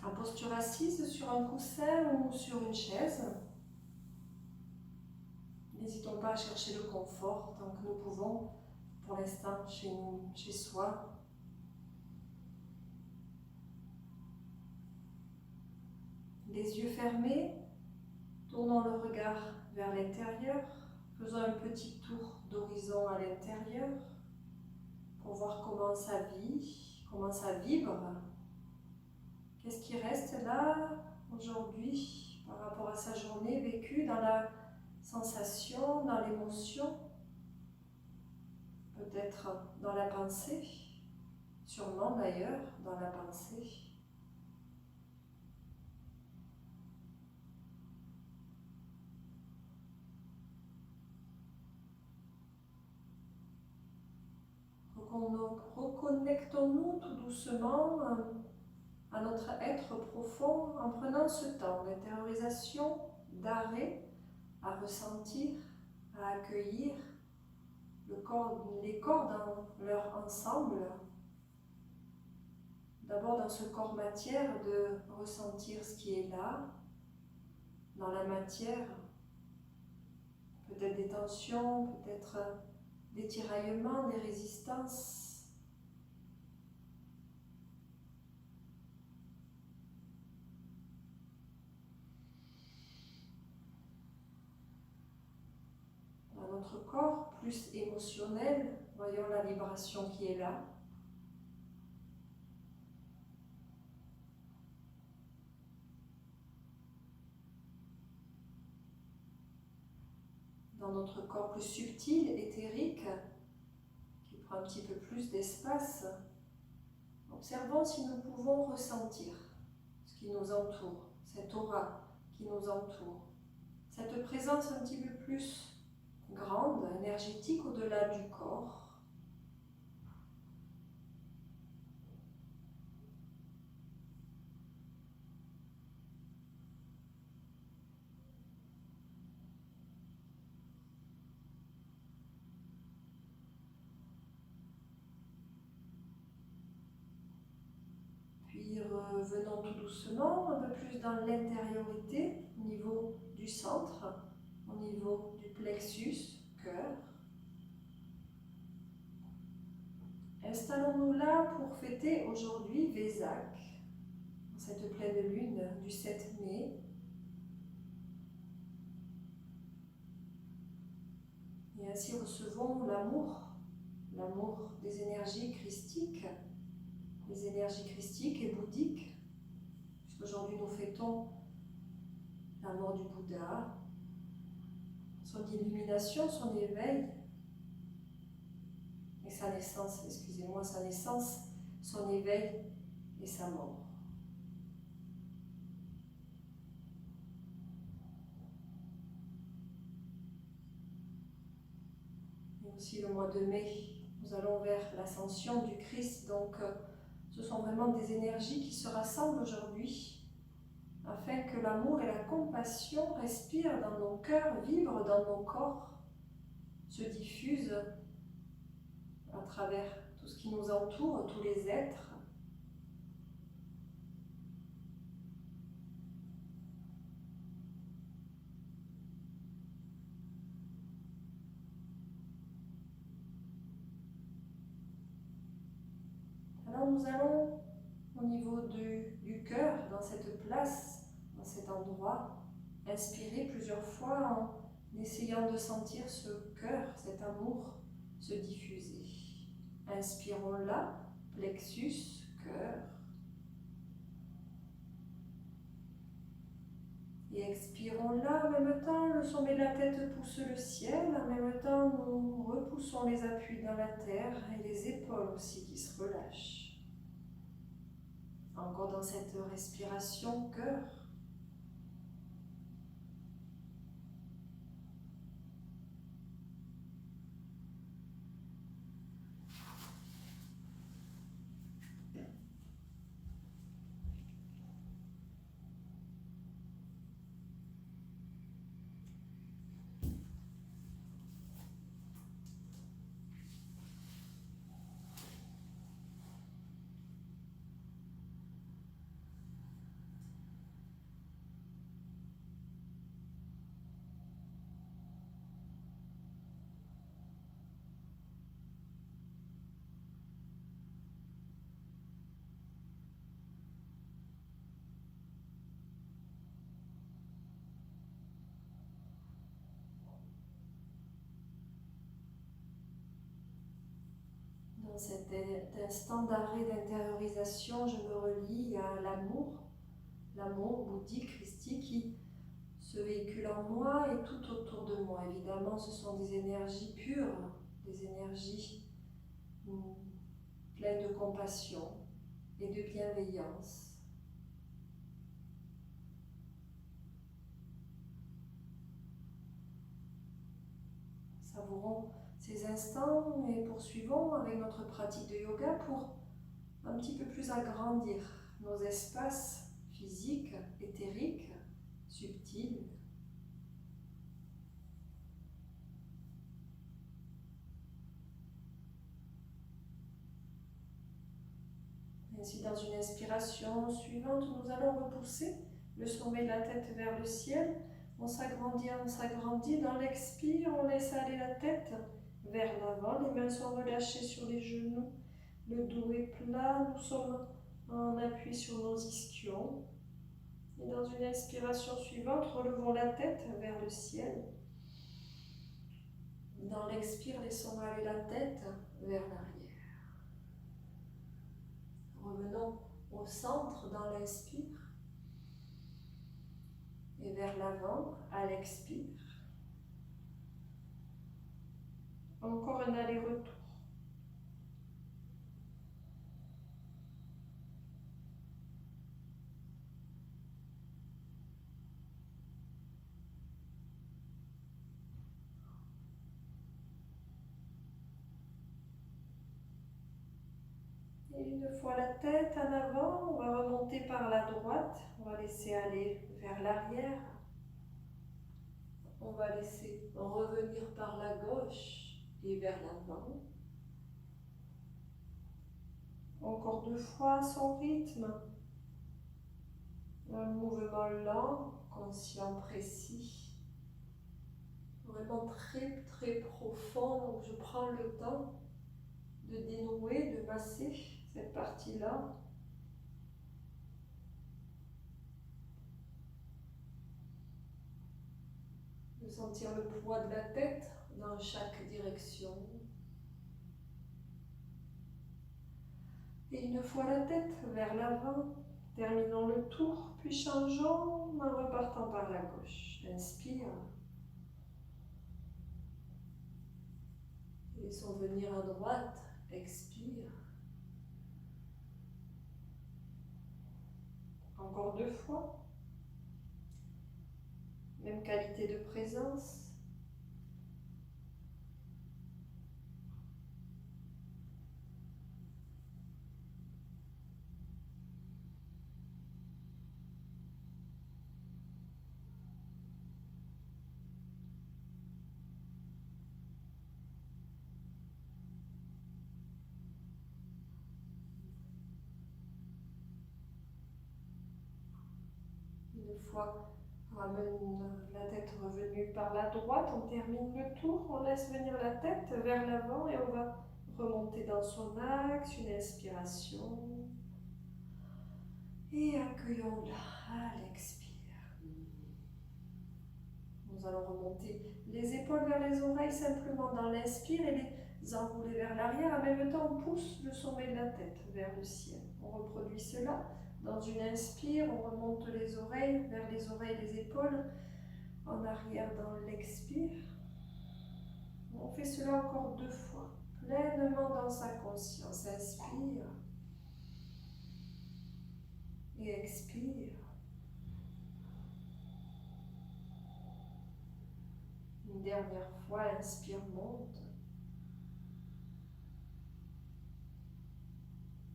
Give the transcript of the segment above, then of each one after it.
En posture assise sur un coussin ou sur une chaise. N'hésitons pas à chercher le confort tant que nous pouvons, pour l'instant, chez nous, chez soi. Les yeux fermés, tournons le regard vers l'intérieur, faisons un petit tour d'horizon à l'intérieur pour voir comment ça vit, comment ça vibre. Qu'est-ce qui reste là aujourd'hui par rapport à sa journée vécue dans la sensation, dans l'émotion, peut-être dans la pensée, sûrement d'ailleurs dans la pensée. Reconnectons-nous tout doucement à notre être profond en prenant ce temps d'intériorisation, d'arrêt, à ressentir, à accueillir les corps dans leur ensemble. D'abord dans ce corps matière, de ressentir ce qui est là, dans la matière, peut-être des tensions, peut-être des tiraillements, des résistances. Dans notre corps plus émotionnel, voyons la vibration qui est là. Dans notre corps plus subtil, éthérique, qui prend un petit peu plus d'espace, observons si nous pouvons ressentir ce qui nous entoure, cette aura qui nous entoure, cette présence un petit peu plus grande, énergétique au-delà du corps. Puis revenons tout doucement, un peu plus dans l'intériorité, au niveau du centre, au niveau du plexus, cœur. Installons-nous là pour fêter aujourd'hui Vésac, dans cette pleine lune du 7 mai. Et ainsi recevons l'amour des énergies christiques, les énergies christiques et bouddhiques, puisqu'aujourd'hui nous fêtons la mort du Bouddha, son illumination, son éveil, et sa naissance, sa naissance, son éveil et sa mort. Et aussi le mois de mai, nous allons vers l'ascension du Christ, donc ce sont vraiment des énergies qui se rassemblent aujourd'hui afin que l'amour et la compassion respirent dans nos cœurs, vibrent dans nos corps, se diffusent à travers tout ce qui nous entoure, tous les êtres. Alors nous allons au niveau du cœur, dans cette place, dans cet endroit, inspirer plusieurs fois en essayant de sentir ce cœur, cet amour se diffuser. Inspirons là, plexus, cœur. Et expirons là, en même temps, le sommet de la tête pousse le ciel, en même temps, nous repoussons les appuis dans la terre et les épaules aussi qui se relâchent. Encore dans cette respiration cœur. Dans cet instant d'arrêt d'intériorisation, je me relie à l'amour bouddhique, christique qui se véhicule en moi et tout autour de moi. Évidemment, ce sont des énergies pures, des énergies pleines de compassion et de bienveillance. Savourons ces instants et poursuivons avec notre pratique de yoga pour un petit peu plus agrandir nos espaces physiques, éthériques, subtils. Ainsi, dans une inspiration suivante, nous allons repousser le sommet de la tête vers le ciel. On s'agrandit. Dans l'expire, on laisse aller la tête vers l'avant. Les mains sont relâchées sur les genoux. Le dos est plat. Nous sommes en appui sur nos ischions. Et dans une inspiration suivante, relevons la tête vers le ciel. Dans l'expire, laissons aller la tête vers l'arrière. Revenons au centre dans l'inspire et vers l'avant à l'expire. Encore un aller-retour. Et une fois la tête en avant, on va remonter par la droite. On va laisser aller vers l'arrière. On va laisser revenir par la gauche et vers l'avant. Encore 2 fois son rythme. Un mouvement lent, conscient, précis. Vraiment très très profond. Donc je prends le temps de dénouer, de masser cette partie-là. De sentir le poids de la tête dans chaque direction. Et une fois la tête vers l'avant, terminons le tour, puis changeons en repartant par la gauche. Inspire. Laissons venir à droite. Expire. Encore 2 fois. Même qualité de présence. Une fois la tête revenue par la droite, on termine le tour, on laisse venir la tête vers l'avant et on va remonter dans son axe, une inspiration. Et accueillons-la à l'expire. Nous allons remonter les épaules vers les oreilles simplement dans l'inspire et les enrouler vers l'arrière. En même temps, on pousse le sommet de la tête vers le ciel. On reproduit cela. Dans une inspire, on remonte les oreilles vers les oreilles, les épaules. En arrière dans l'expire. On fait cela encore 2 fois. Pleinement dans sa conscience. Inspire. Et expire. Une dernière fois, inspire, monte.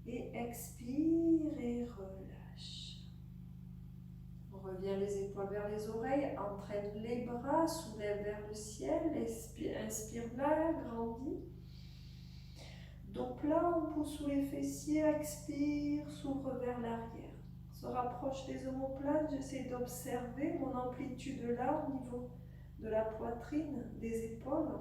Et expire et relâche. On revient les épaules vers les oreilles, entraîne les bras, soulève vers le ciel, inspire là, grandit. Dos plat, on pousse sous les fessiers, expire, s'ouvre vers l'arrière. Se rapproche des omoplates, j'essaie d'observer mon amplitude là au niveau de la poitrine, des épaules,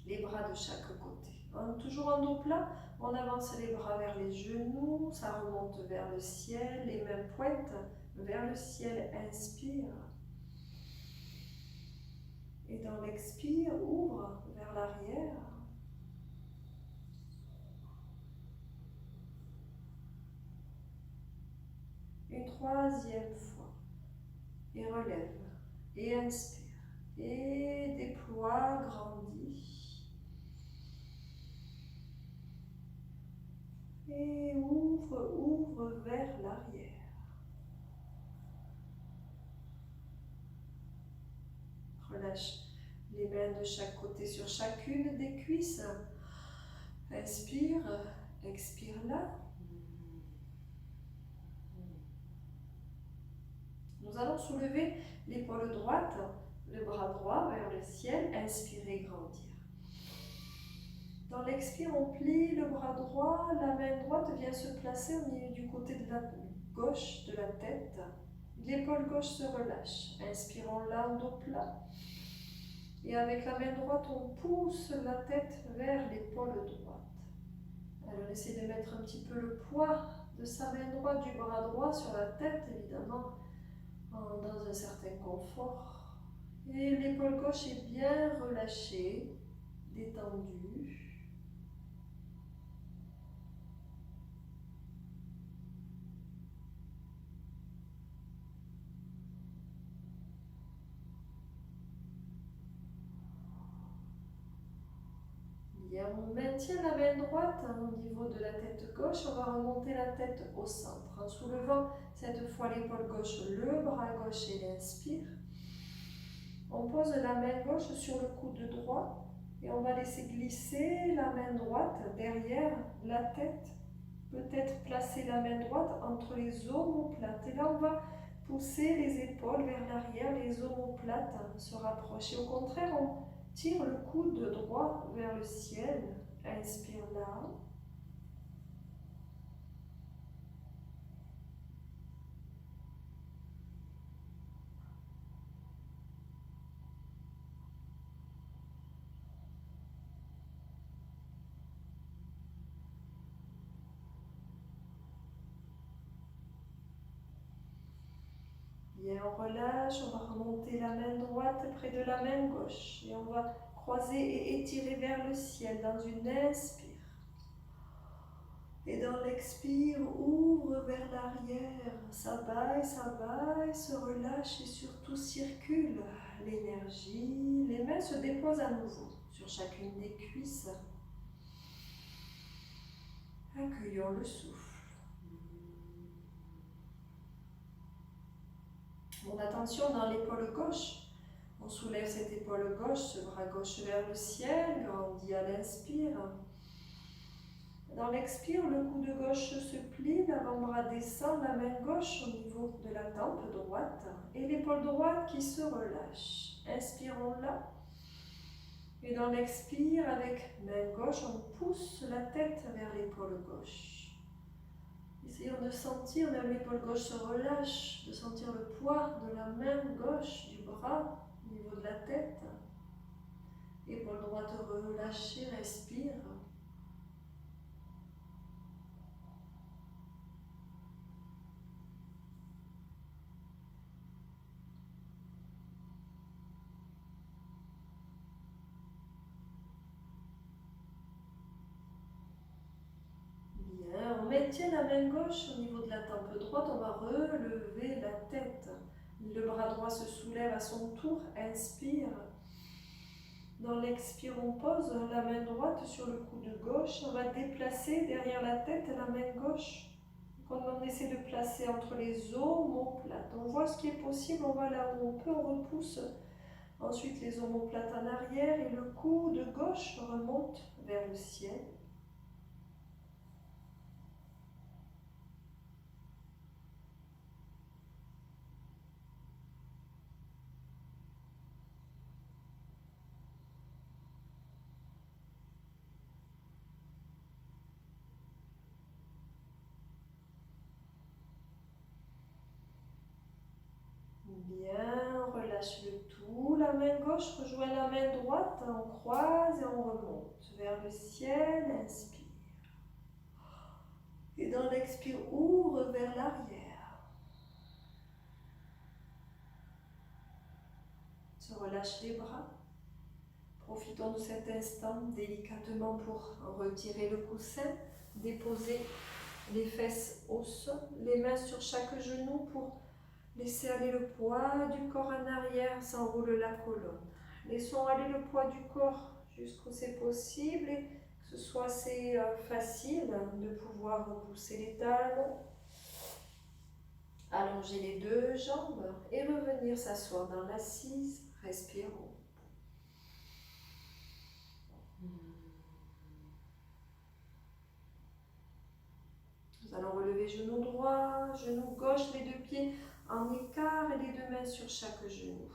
les bras de chaque côté. Toujours en dos plat, on avance les bras vers les genoux, ça remonte vers le ciel, les mains pointent vers le ciel, inspire. Et dans l'expire, ouvre vers l'arrière. troisième fois. Et relève. Et inspire. Et déploie, grandis. Et ouvre vers l'arrière. Relâche les mains de chaque côté sur chacune des cuisses. Inspire, expire là. Nous allons soulever l'épaule droite, le bras droit vers le ciel. Inspirez, grandir. Dans l'expire, on plie le bras droit, la main droite vient se placer au milieu du côté de la gauche de la tête. L'épaule gauche se relâche. Inspirons là, dos plat. Et avec la main droite, on pousse la tête vers l'épaule droite. Alors, on essaie de mettre un petit peu le poids de sa main droite, du bras droit sur la tête, évidemment, dans un certain confort. Et l'épaule gauche est bien relâchée, détendue. Bien, on maintient la main droite au niveau de la tête gauche. On va remonter la tête au centre en soulevant cette fois l'épaule gauche, le bras gauche et l'inspire. On pose la main gauche sur le coude droit et on va laisser glisser la main droite derrière la tête. Peut-être placer la main droite entre les omoplates. Et là, on va pousser les épaules vers l'arrière, les omoplates se rapprochent. Et au contraire, on tire le coude droit vers le ciel. Inspire là. Bien, on relâche, on va remonter la main droite près de la main gauche. Et on va croiser et étirer vers le ciel dans une inspire. Et dans l'expire, ouvre vers l'arrière. Ça baille, se relâche et surtout circule l'énergie. Les mains se déposent à nouveau sur chacune des cuisses. Accueillons le souffle. Mon attention dans l'épaule gauche. On soulève cette épaule gauche, ce bras gauche vers le ciel, grandit à l'inspire. Dans l'expire, le coude gauche se plie, l'avant-bras descend, la main gauche au niveau de la tempe droite et l'épaule droite qui se relâche. Inspirons là. Et dans l'expire, avec main gauche, on pousse la tête vers l'épaule gauche. Essayons de sentir, même l'épaule gauche se relâche, de sentir le poids de la main gauche, du bras au niveau de la tête. Épaule droite relâchée, respire. Bien, on maintient la main gauche au niveau de la tempe droite, on va relever la tête. Le bras droit se soulève à son tour, inspire. Dans l'expire, on pose la main droite sur le coude gauche. On va déplacer derrière la tête la main gauche. On essaie de placer entre les omoplates. On voit ce qui est possible, on va là où on peut, on repousse. Ensuite, les omoplates en arrière et le coude gauche remonte vers le ciel. Bien, on relâche le tout. La main gauche rejoint la main droite. On croise et on remonte vers le ciel. Inspire. Et dans l'expire, ouvre vers l'arrière. Se relâche les bras. Profitons de cet instant délicatement pour retirer le coussin, déposer les fesses au sol, les mains sur chaque genou pour laisser aller le poids du corps en arrière, s'enroule la colonne. Laissons aller le poids du corps jusqu'où c'est possible et que ce soit assez facile de pouvoir repousser les talons, allonger les deux jambes et revenir s'asseoir dans l'assise. Respirons. Nous allons relever genou droit, genou gauche, les deux pieds en écart et les deux mains sur chaque genou.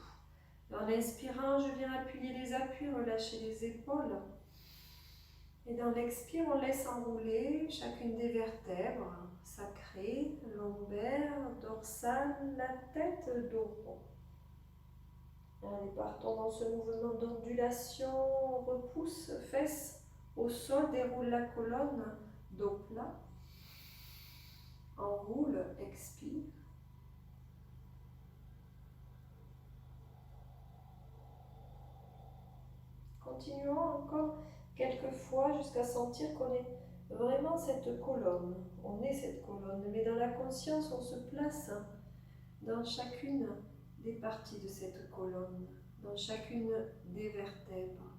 En inspirant, je viens appuyer les appuis, relâcher les épaules. Et dans l'expire, on laisse enrouler chacune des vertèbres, sacrée, lombaire, dorsale, la tête, dos rond. Allez, partons dans ce mouvement d'ondulation, on repousse, fesses au sol, déroule la colonne, dos plat. Enroule, expire. Continuons encore quelques fois jusqu'à sentir qu'on est vraiment cette colonne. On est cette colonne, mais dans la conscience, on se place dans chacune des parties de cette colonne, dans chacune des vertèbres.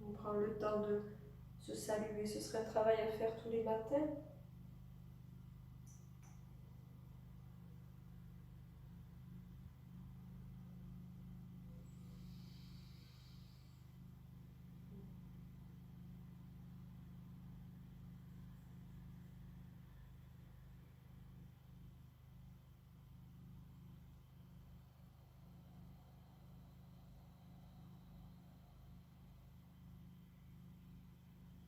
On prend le temps de se saluer, ce serait un travail à faire tous les matins.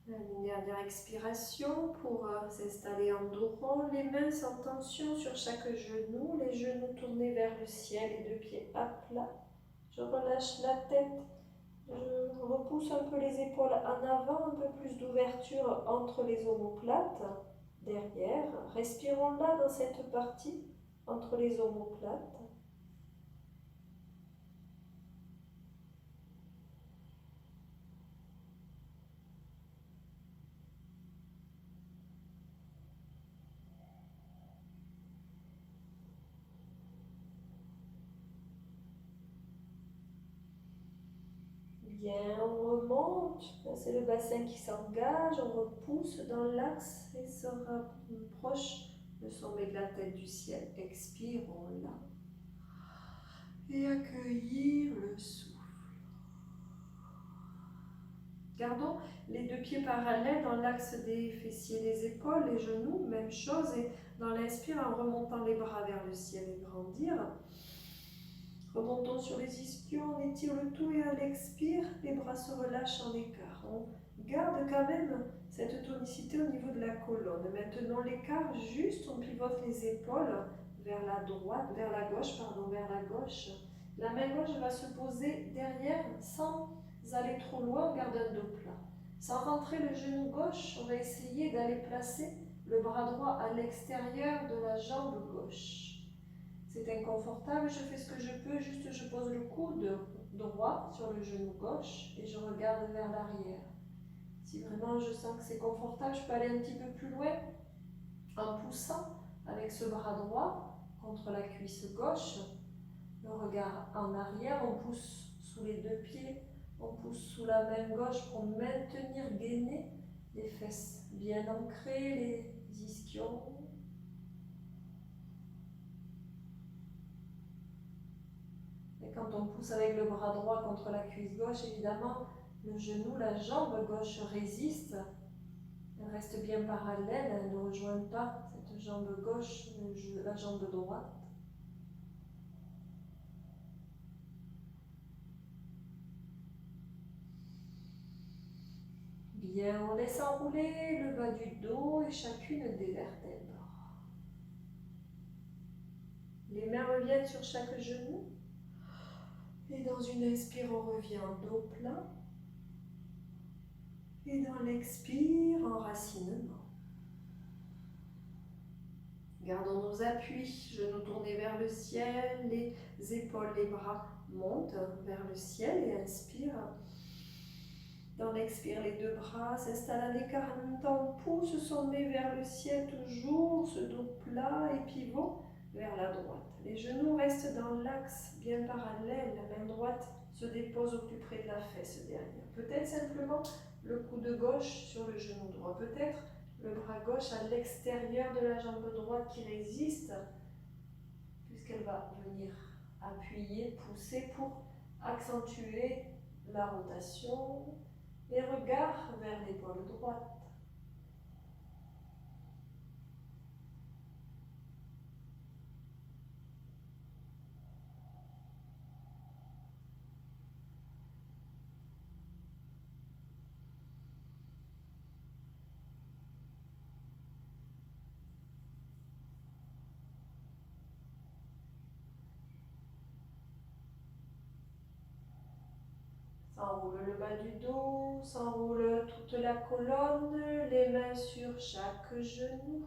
Une dernière expiration pour s'installer en dos rond, les mains sans tension sur chaque genou, les genoux tournés vers le ciel, les deux pieds à plat. Je relâche la tête, je repousse un peu les épaules en avant, un peu plus d'ouverture entre les omoplates, derrière. Respirons là dans cette partie, entre les omoplates. Bien, on remonte, c'est le bassin qui s'engage, on repousse dans l'axe et se rapproche le sommet de la tête du ciel. Expirons là. Et accueillir le souffle. Gardons les deux pieds parallèles dans l'axe des fessiers, des épaules, les genoux, même chose. Et dans l'inspire, en remontant les bras vers le ciel et grandir. Remontons sur les ischions, on étire le tout et à l'expire, les bras se relâchent en écart. On garde quand même cette tonicité au niveau de la colonne. Maintenant l'écart juste, on pivote les épaules vers la droite, vers la gauche. La main gauche va se poser derrière sans aller trop loin, on garde un dos plat. Sans rentrer le genou gauche, on va essayer d'aller placer le bras droit à l'extérieur de la jambe gauche. C'est inconfortable, je fais ce que je peux, juste je pose le coude droit sur le genou gauche et je regarde vers l'arrière. Si vraiment je sens que c'est confortable, je peux aller un petit peu plus loin en poussant avec ce bras droit contre la cuisse gauche. Le regard en arrière, on pousse sous les deux pieds, on pousse sous la main gauche pour maintenir gainé les fesses bien ancrées, les ischions. Et quand on pousse avec le bras droit contre la cuisse gauche, évidemment, le genou, la jambe gauche résiste. Elle reste bien parallèle, elle ne rejoint pas cette jambe gauche, la jambe droite. Bien, on laisse enrouler le bas du dos et chacune des vertèbres. Les mains reviennent sur chaque genou. Et dans une inspire, on revient en dos plat. Et dans l'expire, enracinement. Gardons nos appuis, genoux tournés vers le ciel, les épaules, les bras montent vers le ciel et inspire. Dans l'expire, les deux bras s'installent à l'écart. En même temps, on pousse sommet vers le ciel, toujours ce dos plat et pivot vers la droite. Les genoux restent dans l'axe bien parallèle. La main droite se dépose au plus près de la fesse derrière. Peut-être simplement le coude gauche sur le genou droit. Peut-être le bras gauche à l'extérieur de la jambe droite qui résiste, puisqu'elle va venir appuyer, pousser pour accentuer la rotation. Et regard vers l'épaule droite. S'enroule le bas du dos, s'enroule toute la colonne, les mains sur chaque genou.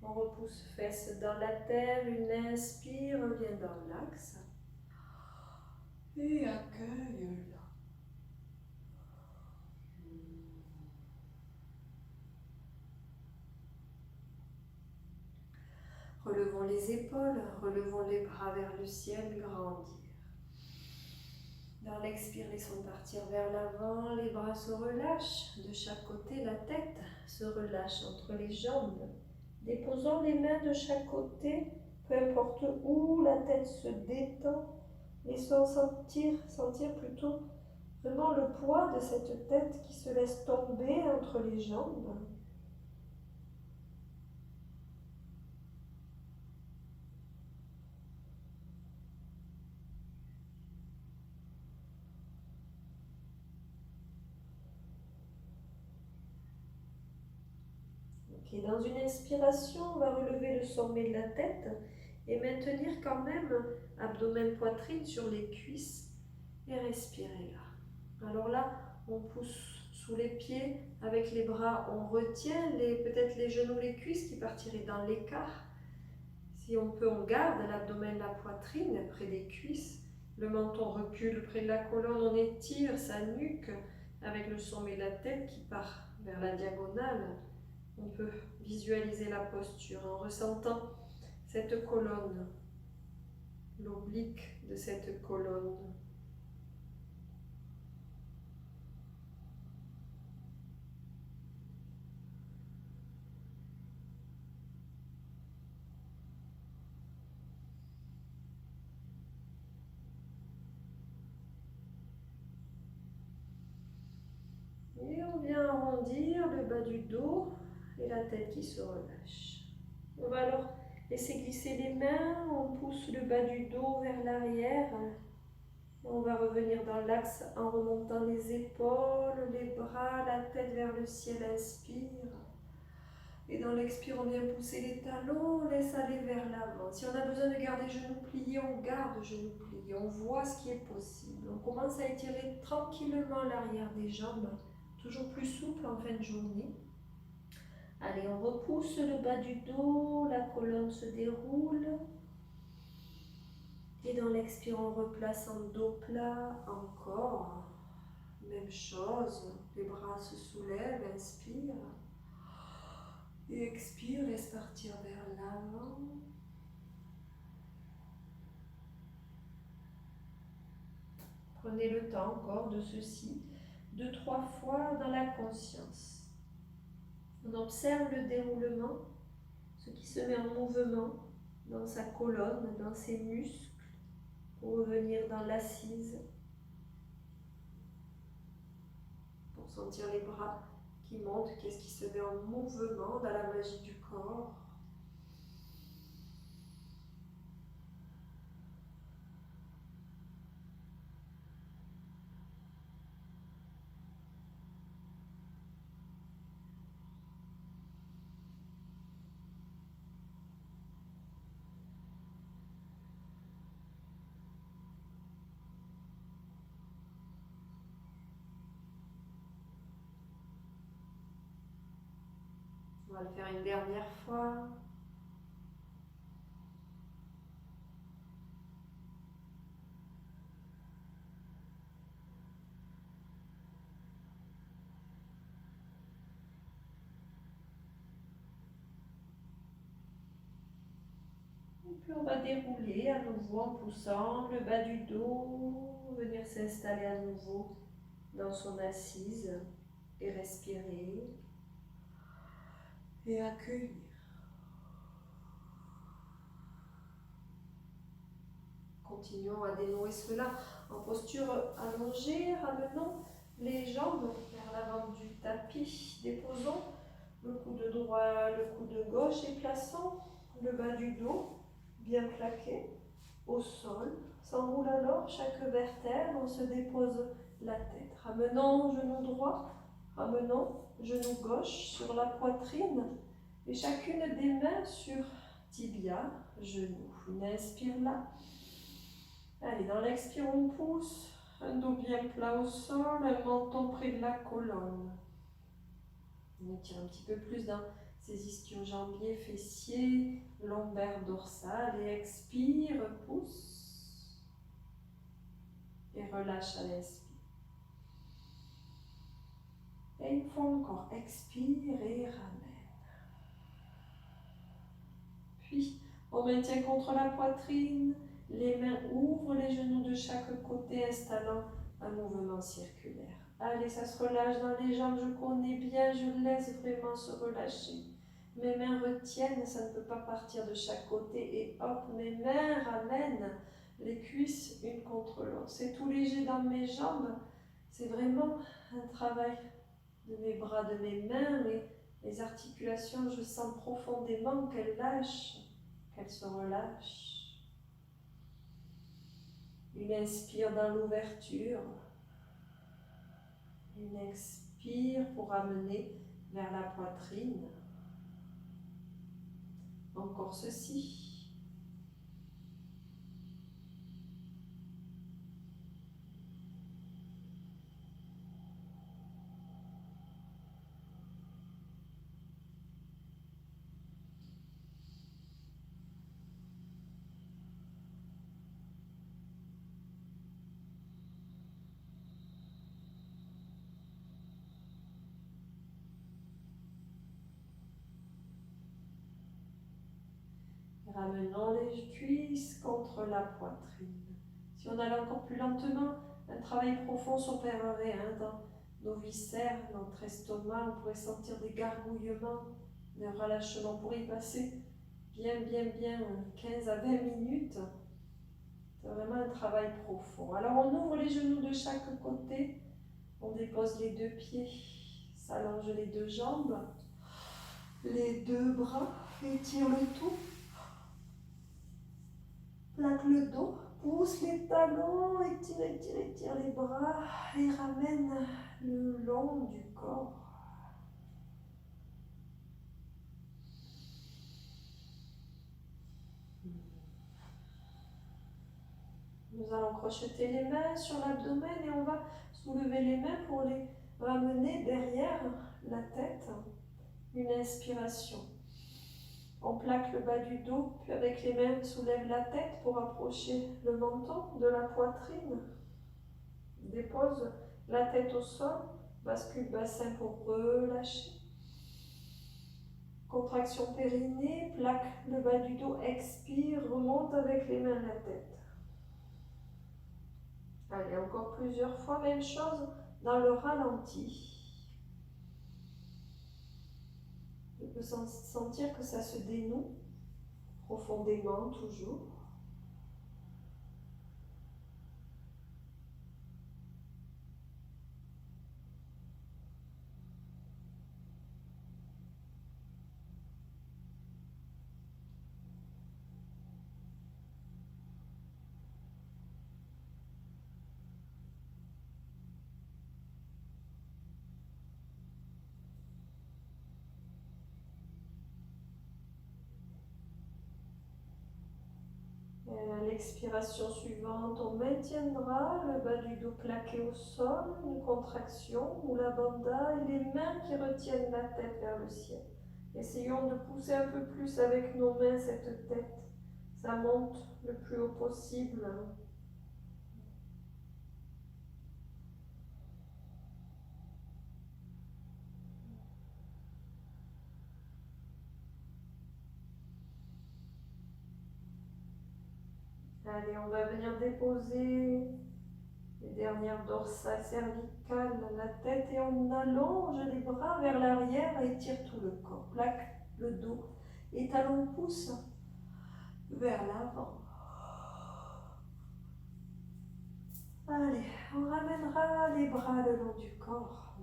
On repousse fesses dans la terre, une inspire, revient dans l'axe. Et accueille là. Relevons les épaules, relevons les bras vers le ciel, grandir. Dans l'expire, laissons partir vers l'avant, les bras se relâchent de chaque côté, la tête se relâche entre les jambes. Déposons les mains de chaque côté, peu importe où, la tête se détend. Laissons sentir plutôt vraiment le poids de cette tête qui se laisse tomber entre les jambes. Et dans une inspiration, on va relever le sommet de la tête et maintenir quand même abdomen-poitrine sur les cuisses et respirer là. Alors là, on pousse sous les pieds, avec les bras, on retient peut-être les genoux, les cuisses qui partiraient dans l'écart. Si on peut, on garde l'abdomen, la poitrine près des cuisses. Le menton recule près de la colonne, on étire sa nuque avec le sommet de la tête qui part vers la diagonale. On peut visualiser la posture en ressentant cette colonne, l'oblique de cette colonne. Et on vient arrondir le bas du dos et la tête qui se relâche. On va alors laisser glisser les mains, on pousse le bas du dos vers l'arrière. On va revenir dans l'axe en remontant les épaules, les bras, la tête vers le ciel, inspire. Et dans l'expire, on vient pousser les talons, on laisse aller vers l'avant. Si on a besoin de garder genoux pliés, on garde genoux pliés. On voit ce qui est possible. On commence à étirer tranquillement l'arrière des jambes, toujours plus souple en fin de journée. Allez, on repousse le bas du dos, la colonne se déroule. Et dans l'expire, on replace en dos plat, encore. Même chose, les bras se soulèvent, inspire. Et expire, laisse partir vers l'avant. Prenez le temps encore de ceci, 2-3 fois dans la conscience. On observe le déroulement, ce qui se met en mouvement dans sa colonne, dans ses muscles, pour revenir dans l'assise, pour sentir les bras qui montent, qu'est-ce qui se met en mouvement dans la magie du corps. On va le faire une dernière fois. Puis on va dérouler à nouveau en poussant le bas du dos, venir s'installer à nouveau dans son assise et respirer et accueillir. Continuons à dénouer cela en posture allongée, ramenons les jambes vers l'avant du tapis, déposons le coude droit, le coude gauche et plaçons le bas du dos bien plaqué au sol. S'enroule alors chaque vertèbre, on se dépose la tête. Ramenons genou droit, ramenons genou gauche sur la poitrine et chacune des mains sur tibia, genou. Une inspire là. Allez, dans l'expire, on pousse, un dos bien plat au sol, un menton près de la colonne. On étire un petit peu plus dans ces ischio-jambiers, fessiers, lombaires, dorsales et expire, pousse et relâche à l'inspire. Et une fois encore, expire et ramène. Puis, on maintient contre la poitrine, les mains ouvrent les genoux de chaque côté, installant un mouvement circulaire. Allez, ça se relâche dans les jambes, je connais bien, je laisse vraiment se relâcher. Mes mains retiennent, ça ne peut pas partir de chaque côté et hop, mes mains ramènent les cuisses une contre l'autre. C'est tout léger dans mes jambes, c'est vraiment un travail de mes bras, de mes mains, les articulations, je sens profondément qu'elles lâchent, qu'elles se relâchent. Une inspire dans l'ouverture, une expire pour amener vers la poitrine. Encore ceci. Ramenons les cuisses contre la poitrine. Si on allait encore plus lentement, un travail profond s'opérerait dans nos viscères, notre estomac. On pourrait sentir des gargouillements, des relâchements. On pourrait y passer bien 15 à 20 minutes. C'est vraiment un travail profond. Alors on ouvre les genoux de chaque côté. On dépose les deux pieds, s'allonge les deux jambes, les deux bras, étire le tout. Plaque le dos, pousse les talons, étire les bras et ramène le long du corps. Nous allons crocheter les mains sur l'abdomen et on va soulever les mains pour les ramener derrière la tête. Une inspiration. On plaque le bas du dos, puis avec les mains, on soulève la tête pour approcher le menton de la poitrine. Dépose la tête au sol, bascule bassin pour relâcher. Contraction périnée, plaque le bas du dos, expire, remonte avec les mains la tête. Allez, encore plusieurs fois, même chose dans le ralenti. Je peux sentir que ça se dénoue profondément, toujours. À l'expiration suivante, on maintiendra le bas du dos plaqué au sol, une contraction ou la bandha et les mains qui retiennent la tête vers le ciel. Essayons de pousser un peu plus avec nos mains cette tête. Ça monte le plus haut possible. Allez, on va venir déposer les dernières dorsales cervicales, la tête, et on allonge les bras vers l'arrière et tire tout le corps. Plaque le dos et talon pouce vers l'avant. Allez, on ramènera les bras le long du corps.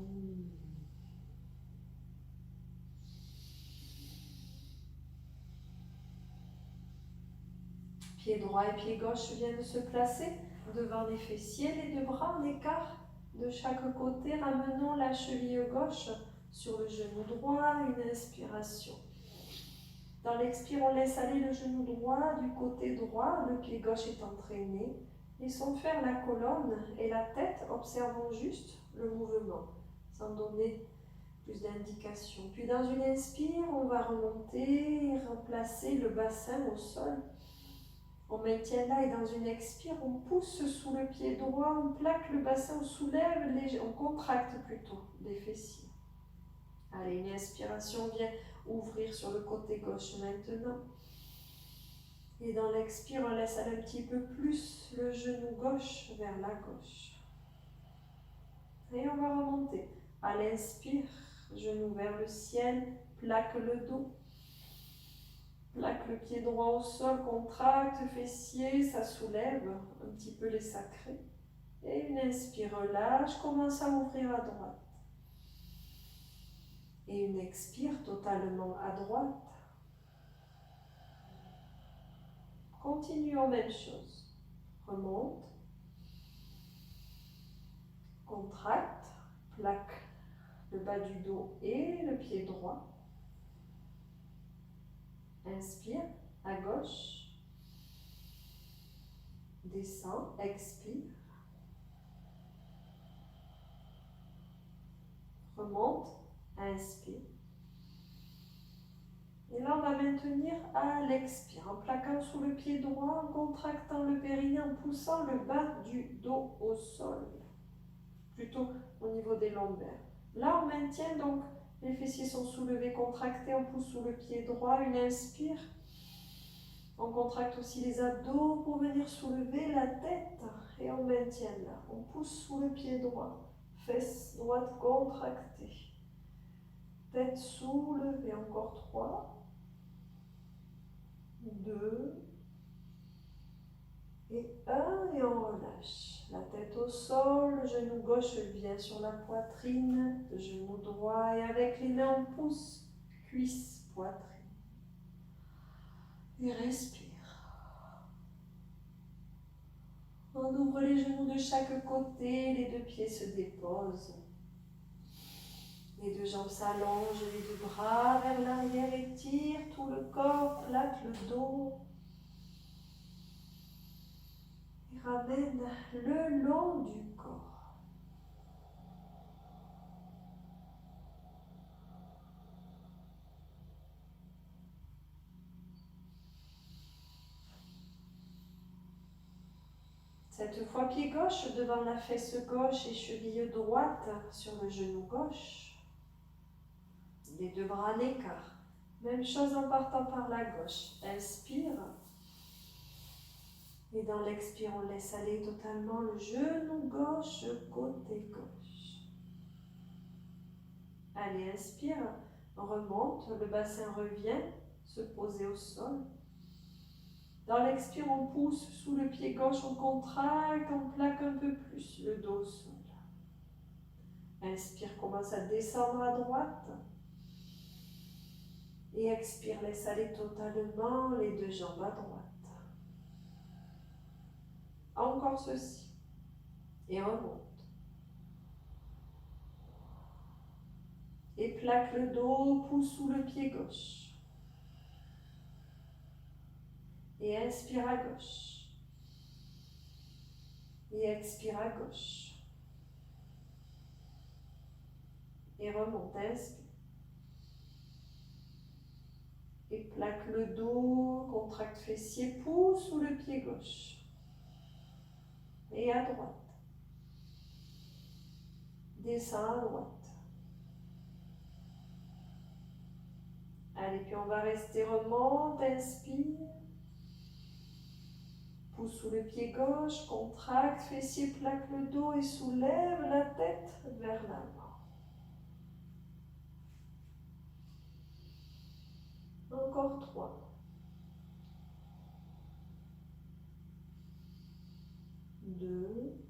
Pied droit et pied gauche viennent se placer devant les fessiers, les deux bras en écart de chaque côté. Ramenons la cheville gauche sur le genou droit, une inspiration. Dans l'expire, on laisse aller le genou droit du côté droit, le pied gauche est entraîné. Laissons faire la colonne et la tête, observons juste le mouvement, sans donner plus d'indications. Puis dans une inspire, on va remonter et remplacer le bassin au sol. On maintient là et dans une expire, on pousse sous le pied droit, on plaque le bassin, on soulève, on contracte plutôt les fessiers. Allez, une inspiration vient ouvrir sur le côté gauche maintenant. Et dans l'expire, on laisse aller un petit peu plus le genou gauche vers la gauche. Et on va remonter. À l'inspire, genou vers le ciel, plaque le dos. Plaque le pied droit au sol, contracte, fessier, ça soulève un petit peu les sacrés. Et une inspire, relâche, commence à ouvrir à droite. Et une expire totalement à droite. Continuons même chose. Remonte. Contracte, plaque le bas du dos et le pied droit. Inspire, à gauche. Descend, expire. Remonte, inspire. Et là, on va maintenir à l'expire, en plaquant sous le pied droit, en contractant le périnée, en poussant le bas du dos au sol, plutôt au niveau des lombaires. Là, on maintient donc, les fessiers sont soulevés, contractés, on pousse sous le pied droit, une inspire. On contracte aussi les abdos pour venir soulever la tête et on maintient là. On pousse sous le pied droit, fesse droite contractée. Tête soulevée, encore 3, 2 et 1 et on relâche. La tête au sol, le genou gauche vient sur la poitrine, le genou droit et avec les mains on pousse, cuisse, poitrine. Et respire. On ouvre les genoux de chaque côté, les deux pieds se déposent. Les deux jambes s'allongent, les deux bras vers l'arrière, étire tout le corps, plaque le dos. Et ramène le long du corps. Cette fois, pied gauche devant la fesse gauche et cheville droite sur le genou gauche. Les deux bras en écart. Même chose en partant par la gauche. Inspire. Et dans l'expire, on laisse aller totalement le genou gauche, côté gauche. Allez, inspire. On remonte, le bassin revient, se poser au sol. Dans l'expire, on pousse sous le pied gauche, on contracte, on plaque un peu plus le dos au sol. Inspire, commence à descendre à droite. Et expire, laisse aller totalement les deux jambes à droite. Encore ceci. Et remonte. Et plaque le dos, pousse sous le pied gauche. Et inspire à gauche. Et expire à gauche. Et remonte, inspire. Et plaque le dos, contracte fessier, pousse sous le pied gauche. Et à droite. Descends à droite. Allez, puis on va rester, remonte, inspire. pouce sous le pied gauche, contracte, fessier, plaque le dos et soulève la tête vers l'avant. Encore 3. 2.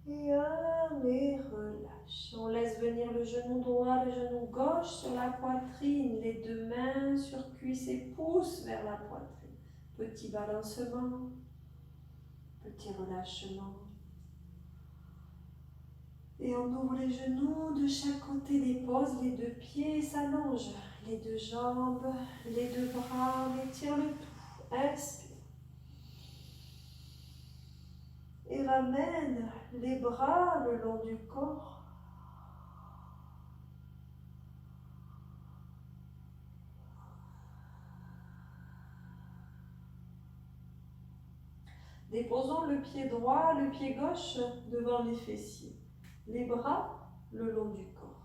Et 1, et relâche. On laisse venir le genou droit, le genou gauche sur la poitrine, les deux mains sur cuisse et pouce vers la poitrine. Petit balancement, petit relâchement. Et on ouvre les genoux de chaque côté, dépose les deux pieds, s'allonge les deux jambes, les deux bras, on étire le tout. Inspire. Et ramène les bras le long du corps. Déposons le pied droit, le pied gauche devant les fessiers. Les bras le long du corps.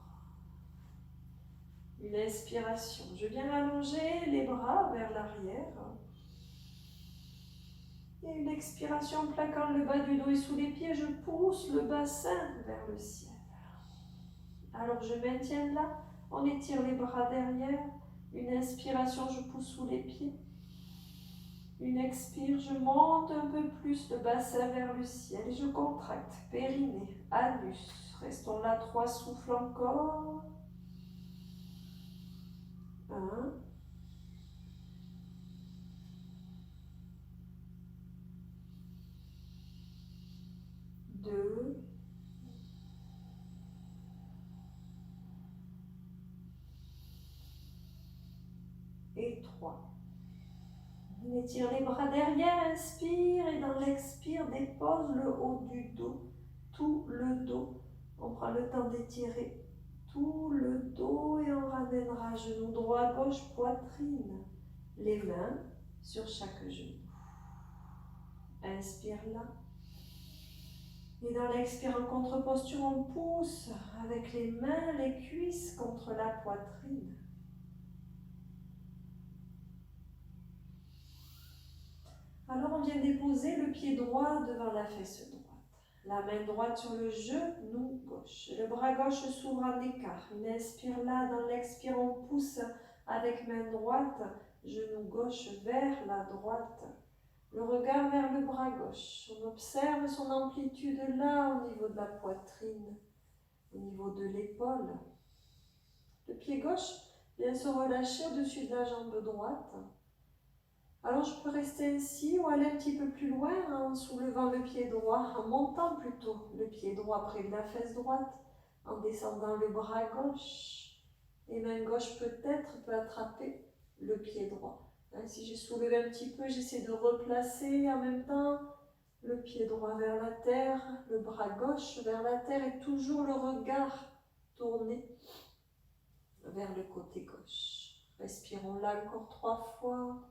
Une inspiration. Je viens allonger les bras vers l'arrière. Et une expiration, plaquant le bas du dos et sous les pieds, je pousse le bassin vers le ciel. Alors je maintiens là, on étire les bras derrière. Une inspiration, je pousse sous les pieds. Une expire, je monte un peu plus le bassin vers le ciel et je contracte, périnée, anus. Restons là, 3 souffles encore. 1. 2. Et 3. On étire les bras derrière, inspire et dans l'expire, dépose le haut du dos, tout le dos. On prend le temps d'étirer tout le dos et on ramènera genou droit, gauche, poitrine. Les mains sur chaque genou. Inspire là. Et dans l'expire en contre-posture, on pousse avec les mains, les cuisses contre la poitrine. Alors on vient déposer le pied droit devant la fesse droite. La main droite sur le genou gauche. Le bras gauche s'ouvre en écart. Une inspire là, dans l'expire on pousse avec main droite, genou gauche vers la droite. Le regard vers le bras gauche. On observe son amplitude là au niveau de la poitrine, au niveau de l'épaule. Le pied gauche vient se relâcher au-dessus de la jambe droite. Alors je peux rester ainsi ou aller un petit peu plus loin en soulevant le pied droit, en montant plutôt le pied droit près de la fesse droite, en descendant le bras gauche. Et main gauche peut-être peut attraper le pied droit. Si j'ai soulevé un petit peu, j'essaie de replacer en même temps le pied droit vers la terre, le bras gauche vers la terre et toujours le regard tourné vers le côté gauche. Respirons là encore 3 fois.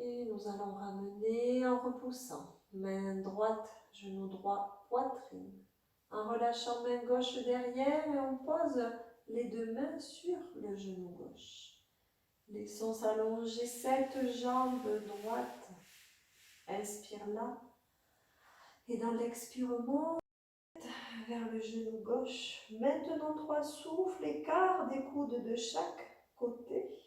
Et nous allons ramener en repoussant. Main droite, genou droit, poitrine. En relâchant main gauche derrière et on pose les deux mains sur le genou gauche. Laissons s'allonger cette jambe droite. Inspire là. Et dans l'expirement, vers le genou gauche. Maintenant 3 souffles, écart des coudes de chaque côté.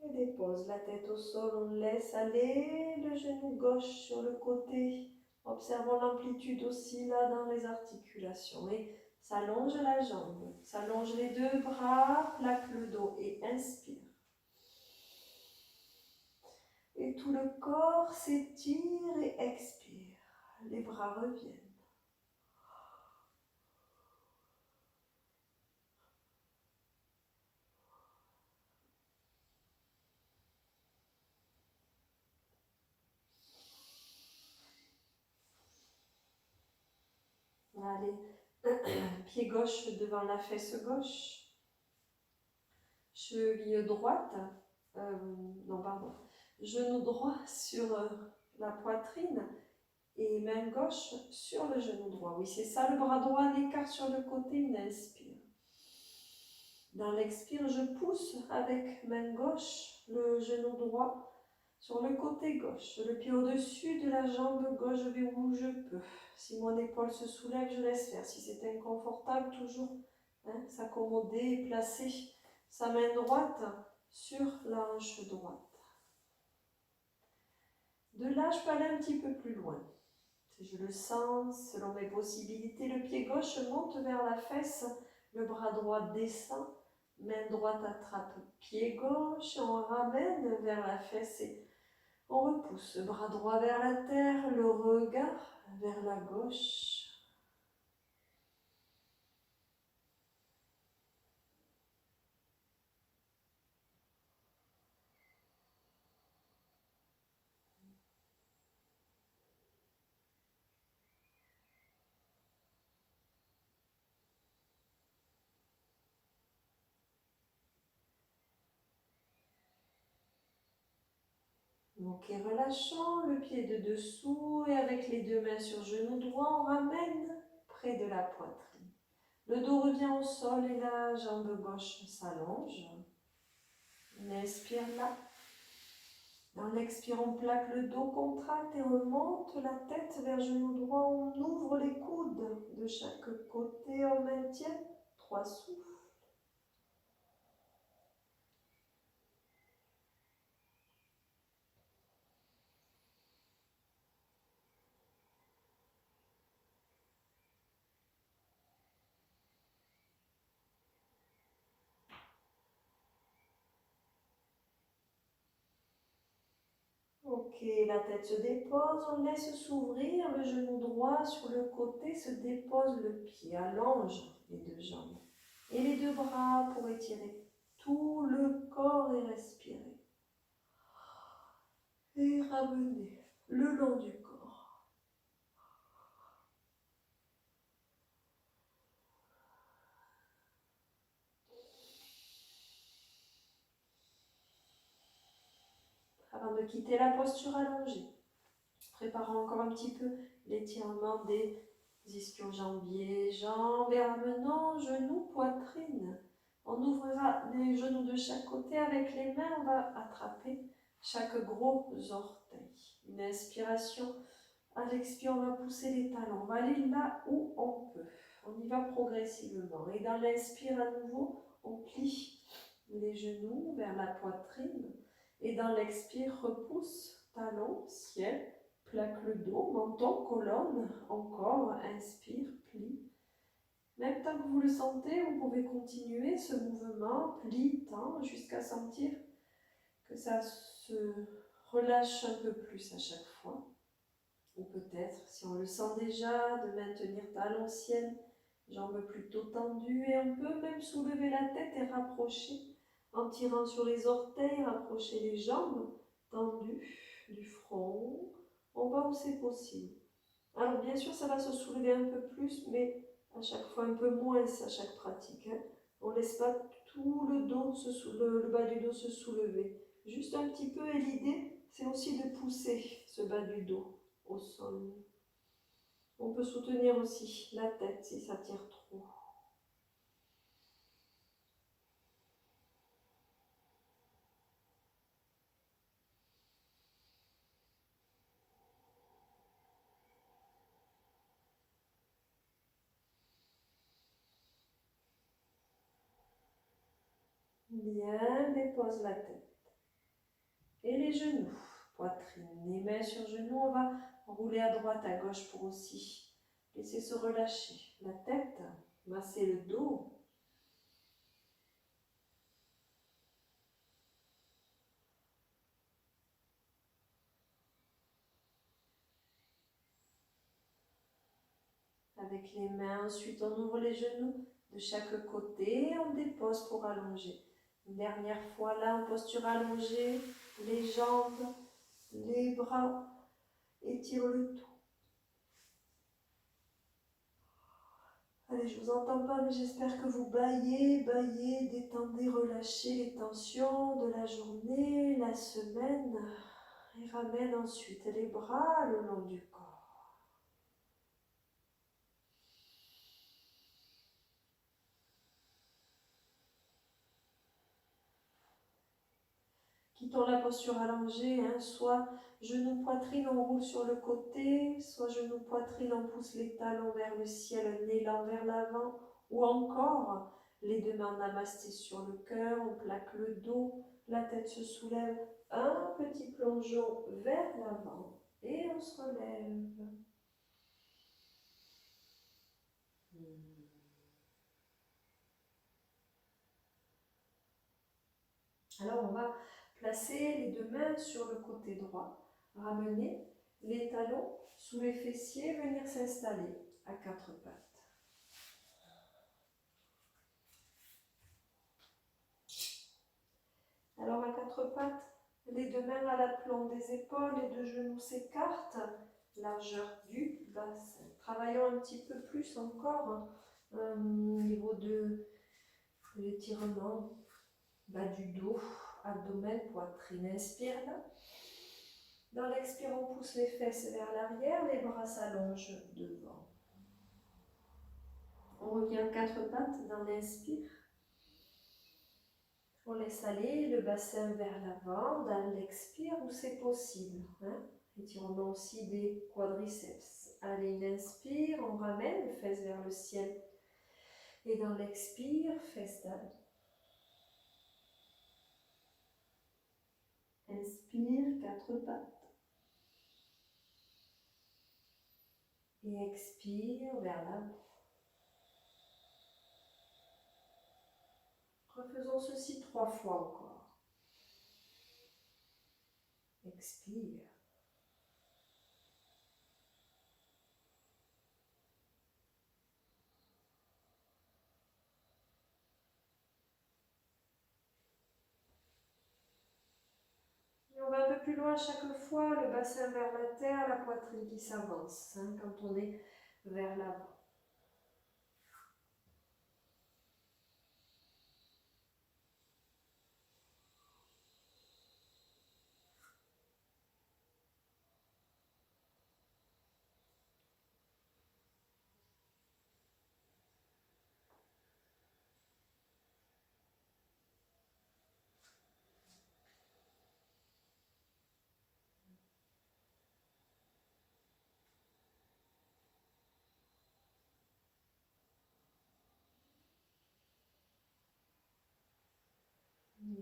Et dépose la tête au sol, on laisse aller le genou gauche sur le côté. Observons l'amplitude aussi là dans les articulations. Et s'allonge la jambe, s'allonge les deux bras, plaque le dos et inspire. Et tout le corps s'étire et expire. Les bras reviennent. Allez, pied gauche devant la fesse gauche. Cheville droite, non pardon, genou droit sur la poitrine et main gauche sur le genou droit. Oui, c'est ça, le bras droit à l'écart sur le côté, une inspire. Dans l'expire, je pousse avec main gauche le genou droit sur le côté gauche, le pied au-dessus de la jambe gauche, je vais où je peux. Si mon épaule se soulève, je laisse faire. Si c'est inconfortable, toujours s'accommoder et placer sa main droite sur la hanche droite. De là, je peux aller un petit peu plus loin. Si je le sens, selon mes possibilités, le pied gauche monte vers la fesse, le bras droit descend, main droite attrape pied gauche, on ramène vers la fesse et on repousse. Bras droit vers la terre, le regard vers la gauche. Ok, relâchons le pied de dessous et avec les deux mains sur genou droit, on ramène près de la poitrine. Le dos revient au sol et la jambe gauche s'allonge. On inspire là. Dans l'expire, on plaque le dos, contracte et remonte la tête vers genou droit. On ouvre les coudes de chaque côté, on maintient 3 souffles. Ok, la tête se dépose, on laisse s'ouvrir, le genou droit sur le côté, se dépose le pied, allonge les deux jambes. Et les deux bras pour étirer tout le corps et respirer. Et ramener le long du corps. Avant de quitter la posture allongée, préparons encore un petit peu l'étirement des ischio-jambiers, jambes et ramenons genoux, poitrine. On ouvrira les genoux de chaque côté avec les mains, on va attraper chaque gros orteil. Une inspiration, à l'expire, on va pousser les talons, on va aller là où on peut. On y va progressivement. Et dans l'inspire à nouveau, on plie les genoux vers la poitrine. Et dans l'expire, repousse, talons, ciel, plaque le dos, menton, colonne, encore, inspire, plie. Même tant que vous le sentez, vous pouvez continuer ce mouvement, plie, tend, jusqu'à sentir que ça se relâche un peu plus à chaque fois. Ou peut-être, si on le sent déjà, de maintenir talons, ciel, jambes plutôt tendues, et on peut même soulever la tête et rapprocher, en tirant sur les orteils, rapprocher les jambes tendues du front. On va où c'est possible. Alors bien sûr, ça va se soulever un peu plus, mais à chaque fois un peu moins à chaque pratique. On ne laisse pas tout le dos, le bas du dos se soulever. Juste un petit peu, et l'idée, c'est aussi de pousser ce bas du dos au sol. On peut soutenir aussi la tête si ça tire trop. Bien, dépose la tête. Et les genoux, poitrine, les mains sur genoux, on va rouler à droite, à gauche pour aussi laisser se relâcher. La tête, masser le dos. Avec les mains, ensuite on ouvre les genoux de chaque côté, on dépose pour allonger. Une dernière fois là, en posture allongée, les jambes, les bras, étire le tout. Allez, je vous entends pas, mais j'espère que vous baillez, détendez, relâchez les tensions de la journée, la semaine. Et ramène ensuite les bras le long du corps. Quittons la posture allongée, soit genou, poitrine, on roule sur le côté, soit genou, poitrine, on pousse les talons vers le ciel, nez lent vers l'avant, ou encore les deux mains namasté sur le cœur, on plaque le dos, la tête se soulève, un petit plongeon vers l'avant et on se relève. Alors on va placer les deux mains sur le côté droit, ramener les talons sous les fessiers, venir s'installer à quatre pattes. Alors à quatre pattes, les deux mains à l'aplomb des épaules, les deux genoux s'écartent, largeur du bassin. Travaillons un petit peu plus encore au niveau de l'étirement bas du dos, abdomen, poitrine. Inspire là. Dans l'expire, on pousse les fesses vers l'arrière, les bras s'allongent devant. On revient quatre pattes dans l'inspire. On laisse aller le bassin vers l'avant dans l'expire où c'est possible. Étirement aussi des quadriceps. Allez, une inspire, on ramène les fesses vers le ciel. Et dans l'expire, fesses d'abdos. Inspire, quatre pattes. Et expire vers l'avant. Refaisons ceci 3 fois encore. Expire. Et on va un peu plus loin chaque fois, le bassin vers la terre, la poitrine qui s'avance quand on est vers l'avant.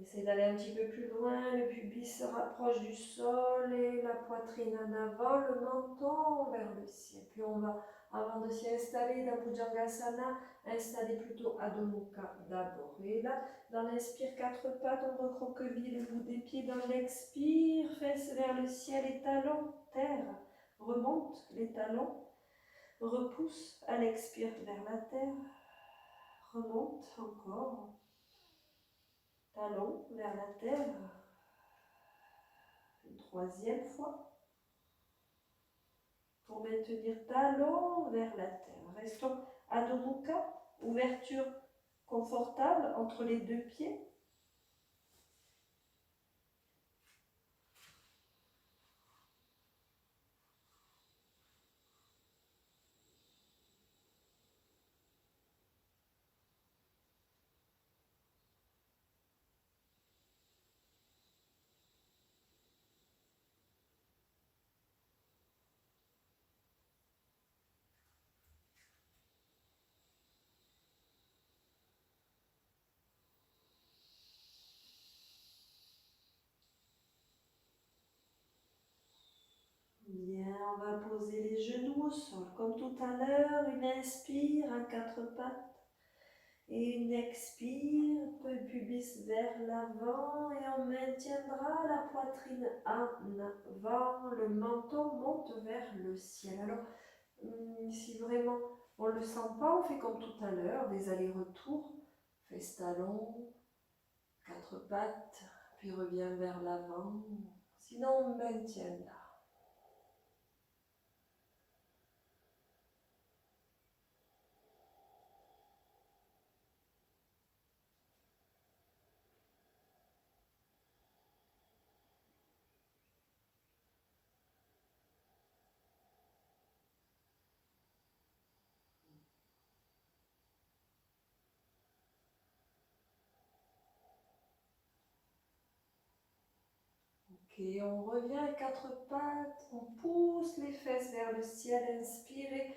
Essayez d'aller un petit peu plus loin, le pubis se rapproche du sol et la poitrine en avant, le menton vers le ciel. Puis on va, avant de s'y installer dans Bhujangasana, installer plutôt Adho Mukha d'abord. Et là, dans l'inspire, quatre pattes, on recroqueville le bout des pieds. Dans l'expire, fesses vers le ciel et talons, terre. Remonte les talons, repousse à l'expire vers la terre, remonte encore. Talons vers la terre. Une troisième fois. Pour maintenir talons vers la terre. Restons Adho Mukha, ouverture confortable entre les deux pieds. Bien, on va poser les genoux au sol. Comme tout à l'heure, une inspire à quatre pattes. Et une expire, pubis vers l'avant et on maintiendra la poitrine en avant. Le menton monte vers le ciel. Alors, si vraiment on ne le sent pas, on fait comme tout à l'heure, des allers-retours. Fesses talons, quatre pattes, puis revient vers l'avant. Sinon, on maintient là. on revient à quatre pattes, on pousse les fesses vers le ciel, inspirez,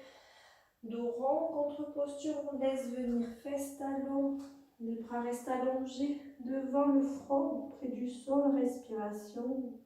dos rond, contre-posture, on laisse venir fesses, talons, les bras restent allongés devant le front, près du sol, respiration.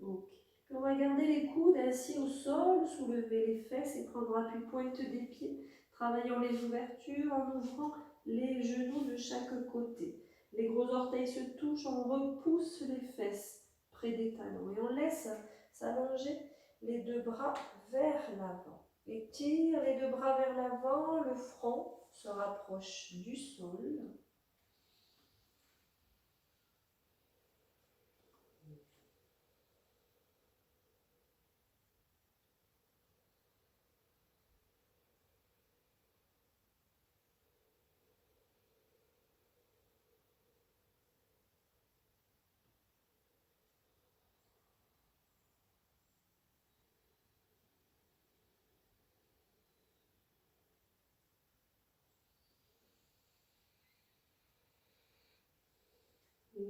Ok. On va garder les coudes assis au sol, soulever les fesses et prendre appui pointe des pieds. Travaillons les ouvertures en ouvrant les genoux de chaque côté. Les gros orteils se touchent, on repousse les fesses près des talons et on laisse s'allonger les deux bras vers l'avant. Étire les deux bras vers l'avant, le front se rapproche du sol.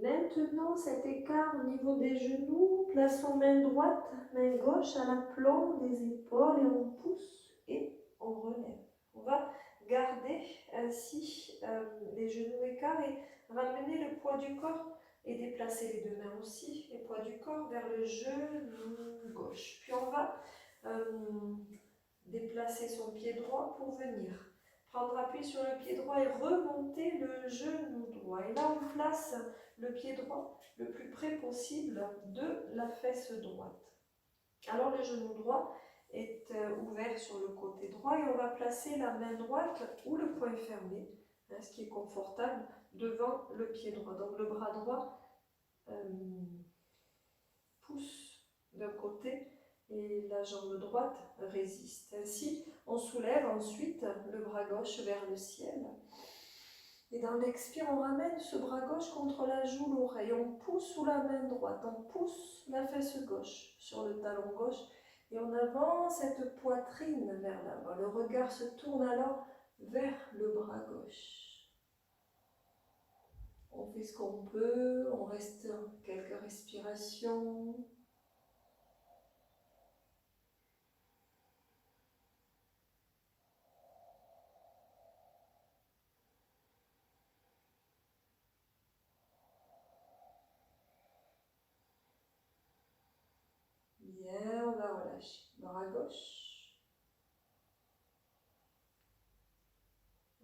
Maintenant, cet écart au niveau des genoux, plaçons main droite, main gauche à l'aplomb des épaules et on pousse et on relève. On va garder ainsi les genoux écarts et ramener le poids du corps et déplacer les deux mains aussi, les poids du corps vers le genou gauche. Puis on va déplacer son pied droit pour venir prendre appui sur le pied droit et remonter le genou droit. Et là, on place le pied droit le plus près possible de la fesse droite. Alors, le genou droit est ouvert sur le côté droit et on va placer la main droite ou le poing fermé, ce qui est confortable, devant le pied droit. Donc, le bras droit pousse d'un côté et la jambe droite résiste. Ainsi, on soulève ensuite le bras gauche vers le ciel. Et dans l'expire, on ramène ce bras gauche contre la joue, l'oreille. On pousse sous la main droite, on pousse la fesse gauche sur le talon gauche et on avance cette poitrine vers l'avant. Le regard se tourne alors vers le bras gauche. On fait ce qu'on peut, on reste quelques respirations. Bien, on va relâcher. Bras gauche.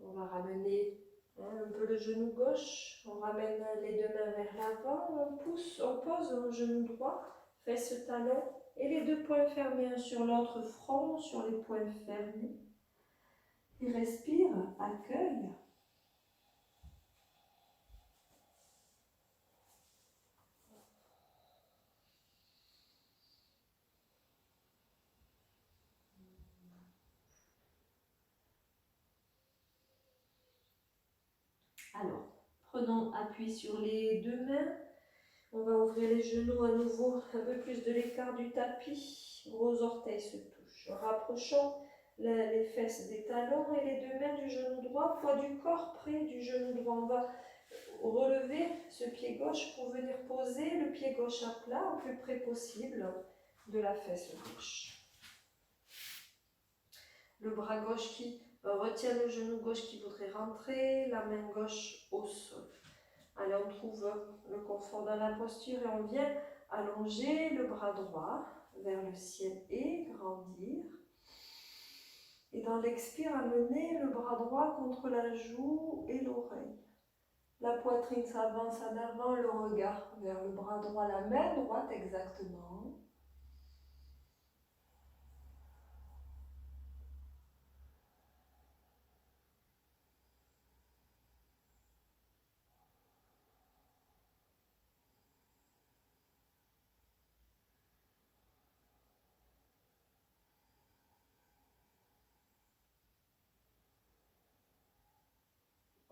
On va ramener un peu le genou gauche. On ramène les deux mains vers l'avant. On pousse, on pose le genou droit, fesse talon et les deux poings fermés un sur l'autre, front sur les poings fermés. Et respire, accueille. Alors, prenons appui sur les deux mains. On va ouvrir les genoux à nouveau, un peu plus de l'écart du tapis. Gros orteils se touchent. Rapprochons les fesses des talons et les deux mains du genou droit, poids du corps près du genou droit. On va relever ce pied gauche pour venir poser le pied gauche à plat, au plus près possible de la fesse gauche. Le bras gauche qui retient le genou gauche qui voudrait rentrer, la main gauche au sol. Allez, on trouve le confort dans la posture et on vient allonger le bras droit vers le ciel et grandir. Et dans l'expire, amener le bras droit contre la joue et l'oreille. La poitrine s'avance en avant, le regard vers le bras droit, la main droite exactement.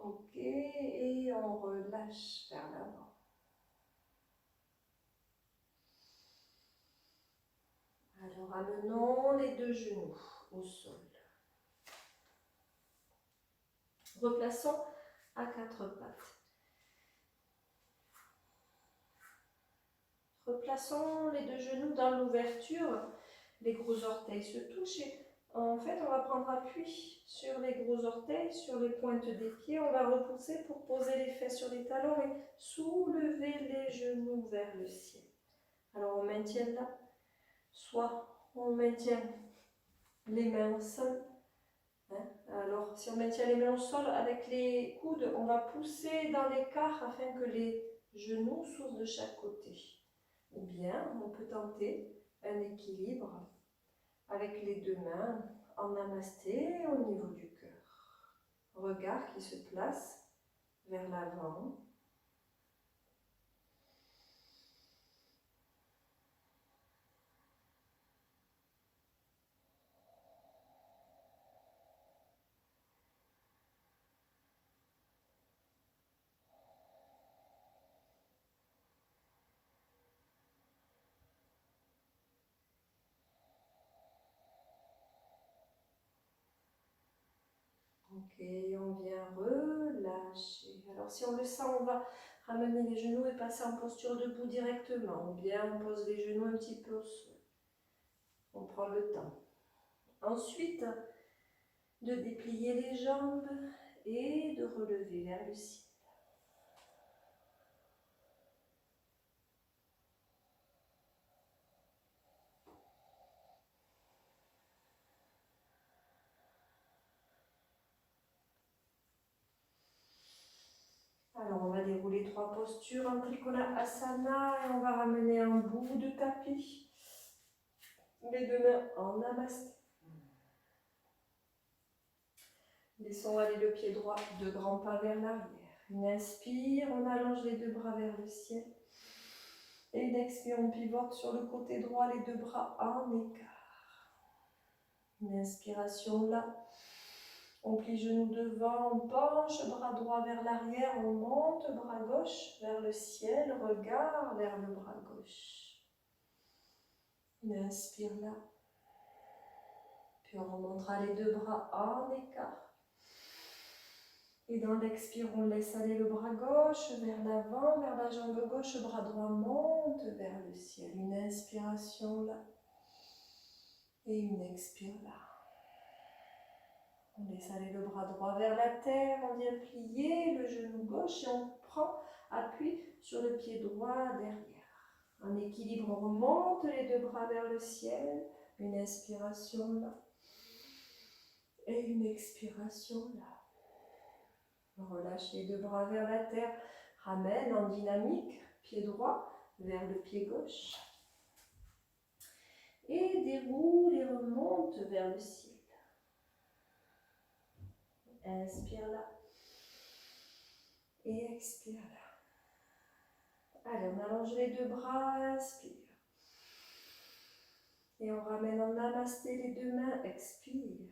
Ok, et on relâche vers l'avant. Alors amenons les deux genoux au sol. Replaçons à quatre pattes. Replaçons les deux genoux dans l'ouverture. Les gros orteils se touchent et en fait on va prendre appui sur les gros orteils, sur les pointes des pieds. On va repousser pour poser les fesses sur les talons et soulever les genoux vers le ciel. Alors on maintient là. Soit on maintient les mains au sol. Alors si on maintient les mains au sol avec les coudes, on va pousser dans l'écart afin que les genoux s'ouvrent de chaque côté. Ou bien on peut tenter un équilibre avec les deux mains en namasté au niveau du cœur. Regard qui se place vers l'avant. Ok, on vient relâcher. Alors si on le sent, on va ramener les genoux et passer en posture debout directement. Ou bien on pose les genoux un petit peu au sol. On prend le temps. Ensuite, de déplier les jambes et de relever vers le ciel. Alors on va dérouler trois postures en Trikonasana et on va ramener un bout de tapis. Les deux mains en namasté. Laissons aller le pied droit, deux grands pas vers l'arrière. Une inspire, on allonge les deux bras vers le ciel. Et une expire, on pivote sur le côté droit, les deux bras en écart. Une inspiration là. On plie genoux devant, on penche, bras droit vers l'arrière, on monte, bras gauche vers le ciel, regard vers le bras gauche. Une inspire là. Puis on remontera les deux bras en écart. Et dans l'expire, on laisse aller le bras gauche vers l'avant, vers la jambe gauche, bras droit monte vers le ciel. Une inspiration là. Et une expire là. On laisse aller le bras droit vers la terre, on vient plier le genou gauche et on prend appui sur le pied droit derrière. En équilibre, on remonte les deux bras vers le ciel. Une inspiration là. Et une expiration là. On relâche les deux bras vers la terre. Ramène en dynamique, pied droit vers le pied gauche. Et déroule et remonte vers le ciel. Inspire là. Et expire là. Allez, on allonge les deux bras, inspire. Et on ramène en namasté les deux mains, expire.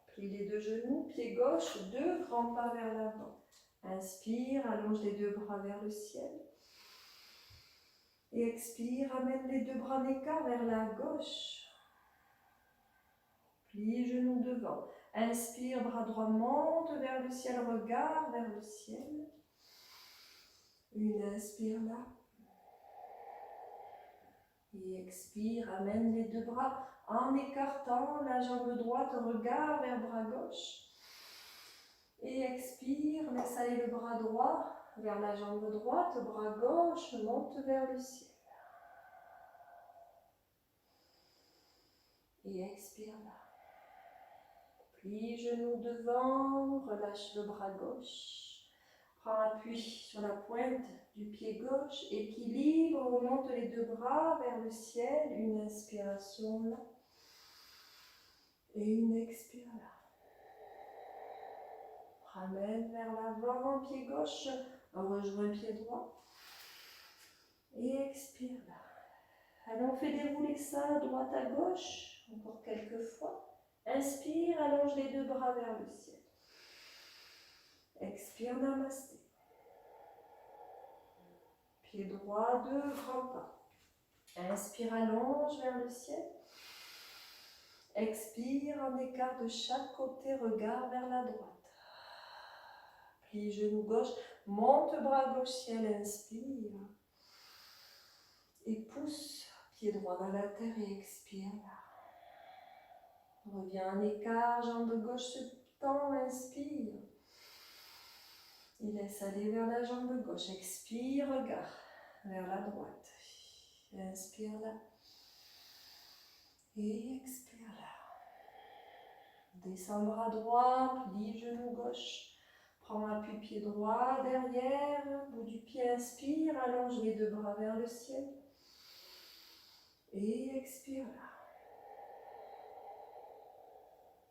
Plie les deux genoux, pied gauche, deux grands pas vers l'avant. Inspire, allonge les deux bras vers le ciel. Et expire, ramène les deux bras en écart vers la gauche. Plie genoux devant. Inspire, bras droit monte vers le ciel, regard vers le ciel. Une inspire là. Et expire, amène les deux bras en écartant la jambe droite, regard vers bras gauche. Et expire, laisse aller le bras droit vers la jambe droite, bras gauche monte vers le ciel. Et expire là. Plie genoux devant, relâche le bras gauche. Prends appui sur la pointe du pied gauche, équilibre, remonte les deux bras vers le ciel, une inspiration là. Et une expire là. Ramène vers l'avant, pied gauche, rejoins pied droit. Et expire là. Allez, on fait dérouler ça droite à gauche, encore quelques fois. Inspire, allonge les deux bras vers le ciel. Expire, namasté. Pied droit, 2 grands pas. Inspire, allonge vers le ciel. Expire, en écart de chaque côté, regard vers la droite. Plie genou gauche, monte bras gauche, ciel, inspire. Et pousse, pied droit dans la terre et expire. Reviens en écart, jambe gauche se tend, inspire. Et laisse aller vers la jambe gauche. Expire, regard vers la droite. Inspire là. Et expire là. Descends bras droit, plie genou gauche. Prends appui pied droit derrière. Bout du pied, inspire. Allonge les 2 bras vers le ciel. Et expire là.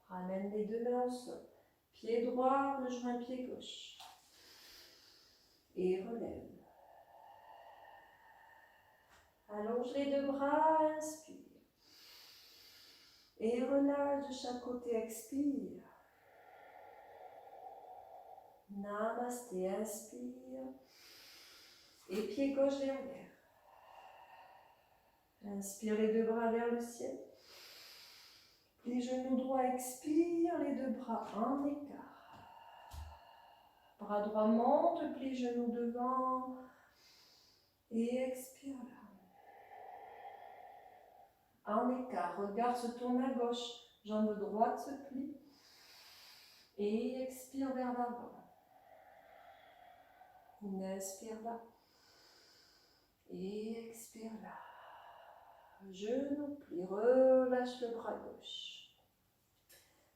Ramène les 2 mains au sol. Pied droit, rejoint pied gauche. Et relève. Allonge les 2 bras, inspire. Et relâche de chaque côté, expire. Namasté, inspire. Et pied gauche derrière. Inspire les 2 bras vers le ciel. Plie genou droit, expire, les 2 bras en écart. Bras droit monte, plie genou devant. Et expire là. En écart, regard se tourne à gauche, jambe droite se plie. Et expire vers l'avant. Inspire là. Et expire là. Genou plie, relâche le bras gauche.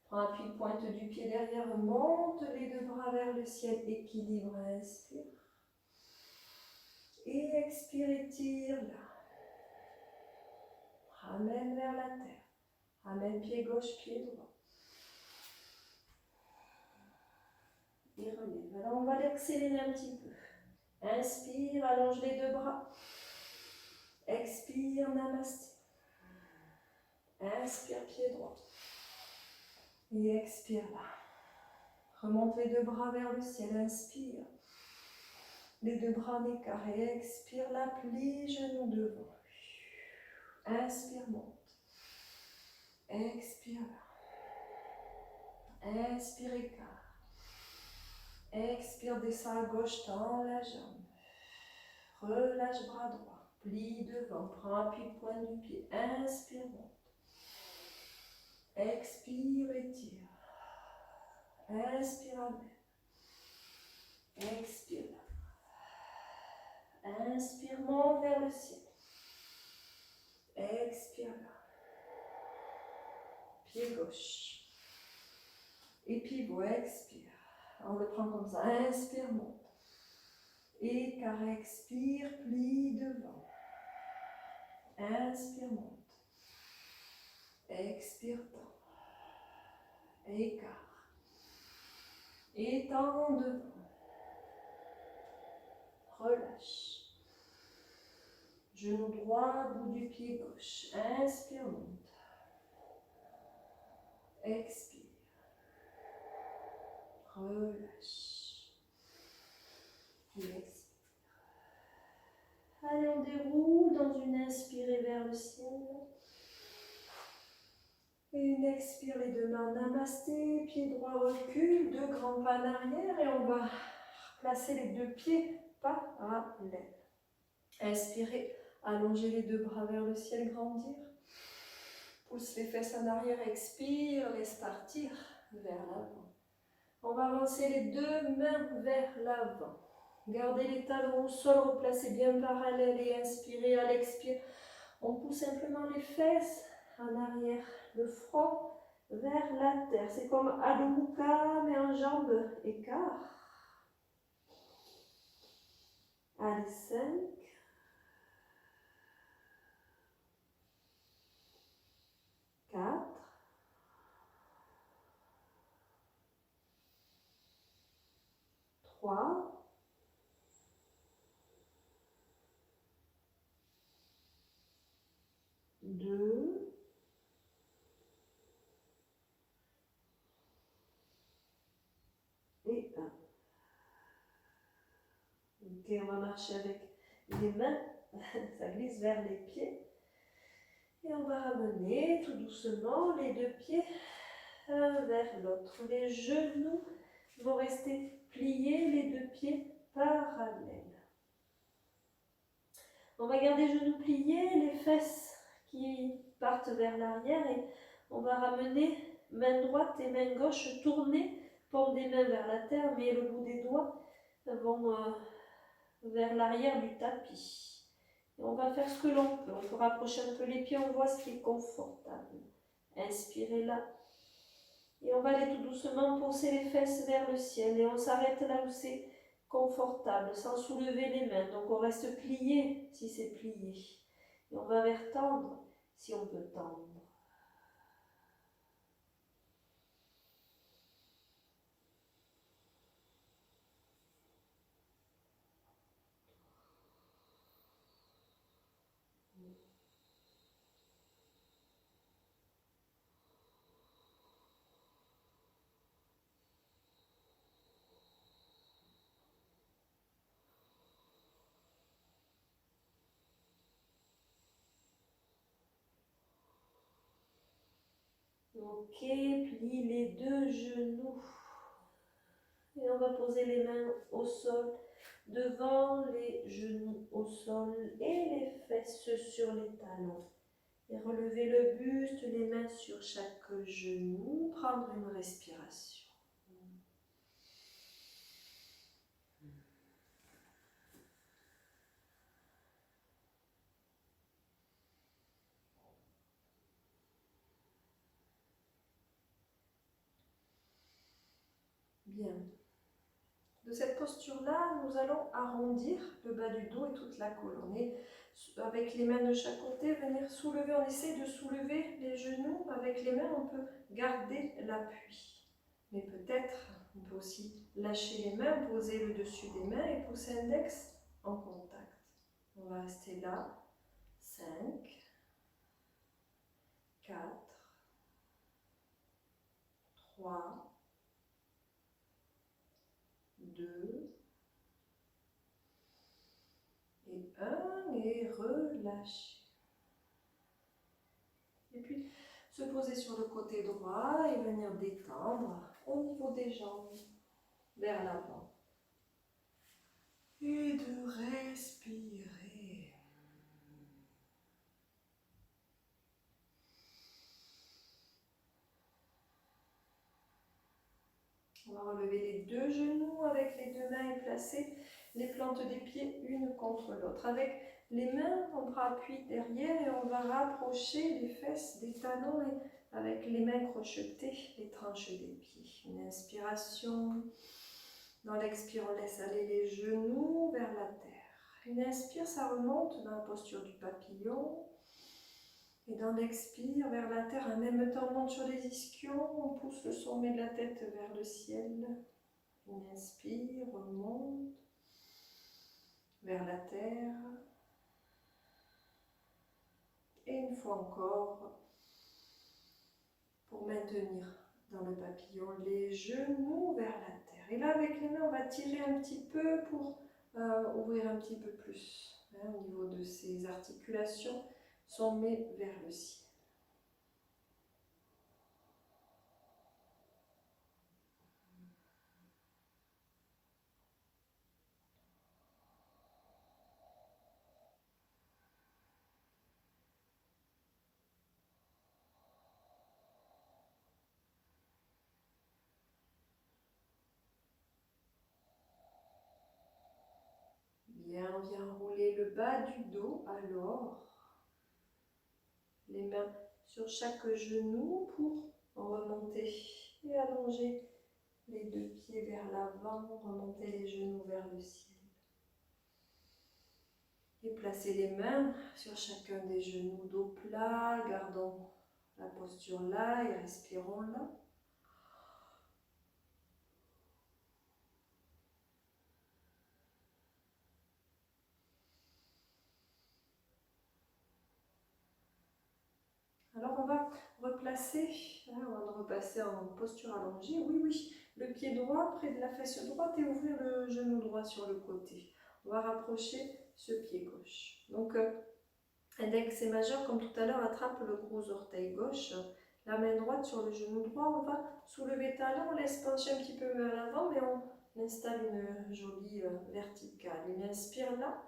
Prends appui pointe du pied derrière, monte les 2 bras vers le ciel, équilibre, inspire. Et expire, étire là. Ramène vers la terre. Ramène pied gauche, pied droit. Et relève. Alors on va l'accélérer un petit peu. Inspire, allonge les 2 bras. Expire, namasté. Inspire, pied droit. Et expire là. Remonte les 2 bras vers le ciel. Inspire. Les 2 bras en écart. Et expire là. Plie genou devant. Inspire, monte. Expire là. Inspire, écart. Expire, descend à gauche, tends la jambe. Relâche bras droit. Plie devant. Prends appui pointe du pied. Inspire, monte. Expire, étire. Inspire, amène. Expire. Inspire, monte vers le ciel. Expire là. Pied gauche. Et pivot, expire. On le prend comme ça. Inspire, monte. Écart, expire, plie devant. Inspire, monte. Expire, tend. Écart. Étend devant. Relâche. Genou droit, bout du pied gauche. Inspire, monte. Expire. Relâche. Et expire. Allez, on déroule dans une inspirée vers le ciel. Et une expire, les 2 mains namasté. Pied droit recule, 2 grands pas en arrière. Et on va placer les 2 pieds parallèles. Inspirez, allongez les 2 bras vers le ciel, grandir. Pousse les fesses en arrière, expire, laisse partir vers l'avant. On va avancer les 2 mains vers l'avant. Gardez les talons au sol, replacez bien parallèles et inspirez à l'expire. On pousse simplement les fesses en arrière, le front vers la terre. C'est comme Adho Mukha, mais en jambes écart. Allez, 5. 4. 3. 2. Et 1. Ok, on va marcher avec les mains, ça glisse vers les pieds. Et on va ramener tout doucement les deux pieds un vers l'autre. Les genoux vont rester pliés, les deux pieds parallèles. On va garder les genoux pliés, les fesses qui partent vers l'arrière et on va ramener main droite et main gauche tournées, paume des mains vers la terre, mais le bout des doigts vont vers l'arrière du tapis. Et on va faire ce que l'on peut. On peut rapprocher un peu les pieds, on voit ce qui est confortable. Inspirez là. Et on va aller tout doucement pousser les fesses vers le ciel. Et on s'arrête là où c'est confortable, sans soulever les mains. Donc on reste plié si c'est plié. Et on va vers tendre si on peut tendre. Ok, plie les deux genoux. Et on va poser les mains au sol, devant les genoux au sol et les fesses sur les talons. Et relever le buste, les mains sur chaque genou, prendre une respiration. Bien. De cette posture-là, nous allons arrondir le bas du dos et toute la colonne. Et avec les mains de chaque côté, venir soulever. On essaie de soulever les genoux. Avec les mains, on peut garder l'appui. Mais peut-être, on peut aussi lâcher les mains, poser le dessus des mains et pousser l'index en contact. On va rester là. 5, 4, 3, 2 et 1 et relâcher. Et puis se poser sur le côté droit et venir détendre au niveau des jambes vers l'avant. Et de respirer. On va relever les deux genoux avec les deux mains et placer les plantes des pieds une contre l'autre. Avec les mains, on prend appui derrière et on va rapprocher les fesses des talons et avec les mains crochetées, les tranches des pieds. Une inspiration. Dans l'expire, on laisse aller les genoux vers la terre. Une inspire, ça remonte dans la posture du papillon. Et dans l'expire, vers la terre, en même temps, on monte sur les ischions, on pousse le sommet de la tête vers le ciel. On inspire, on monte vers la terre. Et une fois encore, pour maintenir dans le papillon les genoux vers la terre. Et là, avec les mains, on va tirer un petit peu pour ouvrir un petit peu plus au niveau de ces articulations, sommet vers le ciel. Bien, on vient rouler le bas du dos alors. Les mains sur chaque genou pour remonter et allonger les deux pieds vers l'avant, remonter les genoux vers le ciel. Et placer les mains sur chacun des genoux, dos plat, gardons la posture là et respirons là. Alors on va replacer, on va repasser en posture allongée, oui, le pied droit près de la fesse droite et ouvrir le genou droit sur le côté. On va rapprocher ce pied gauche. Donc, index et majeur, comme tout à l'heure, attrape le gros orteil gauche. La main droite sur le genou droit. On va soulever le talon, on laisse pencher un petit peu vers l'avant, mais on installe une jolie verticale. Il inspire là.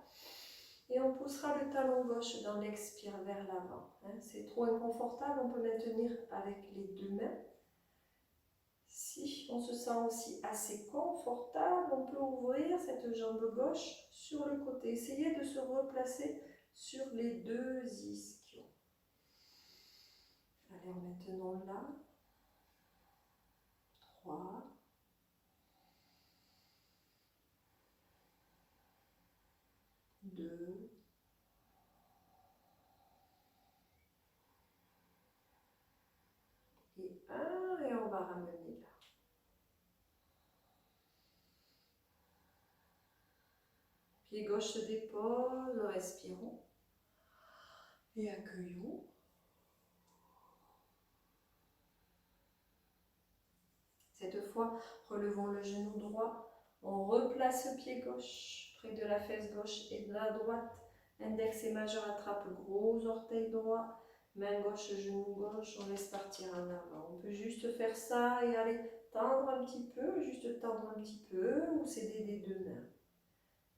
Et on poussera le talon gauche dans l'expire vers l'avant. C'est trop inconfortable, on peut maintenir avec les deux mains. Si on se sent aussi assez confortable, on peut ouvrir cette jambe gauche sur le côté. Essayez de se replacer sur les deux ischions. Alors maintenant là, 3, 2, et 1, et on va ramener là. Pied gauche se dépose, respirons et accueillons. Cette fois, relevons le genou droit, on replace le pied gauche près de la fesse gauche et de la droite. Index et majeur attrape le gros orteil droit, main gauche, genou gauche, on laisse partir en avant. On peut juste faire ça et aller tendre un petit peu, juste tendre un petit peu ou s'aider des deux mains.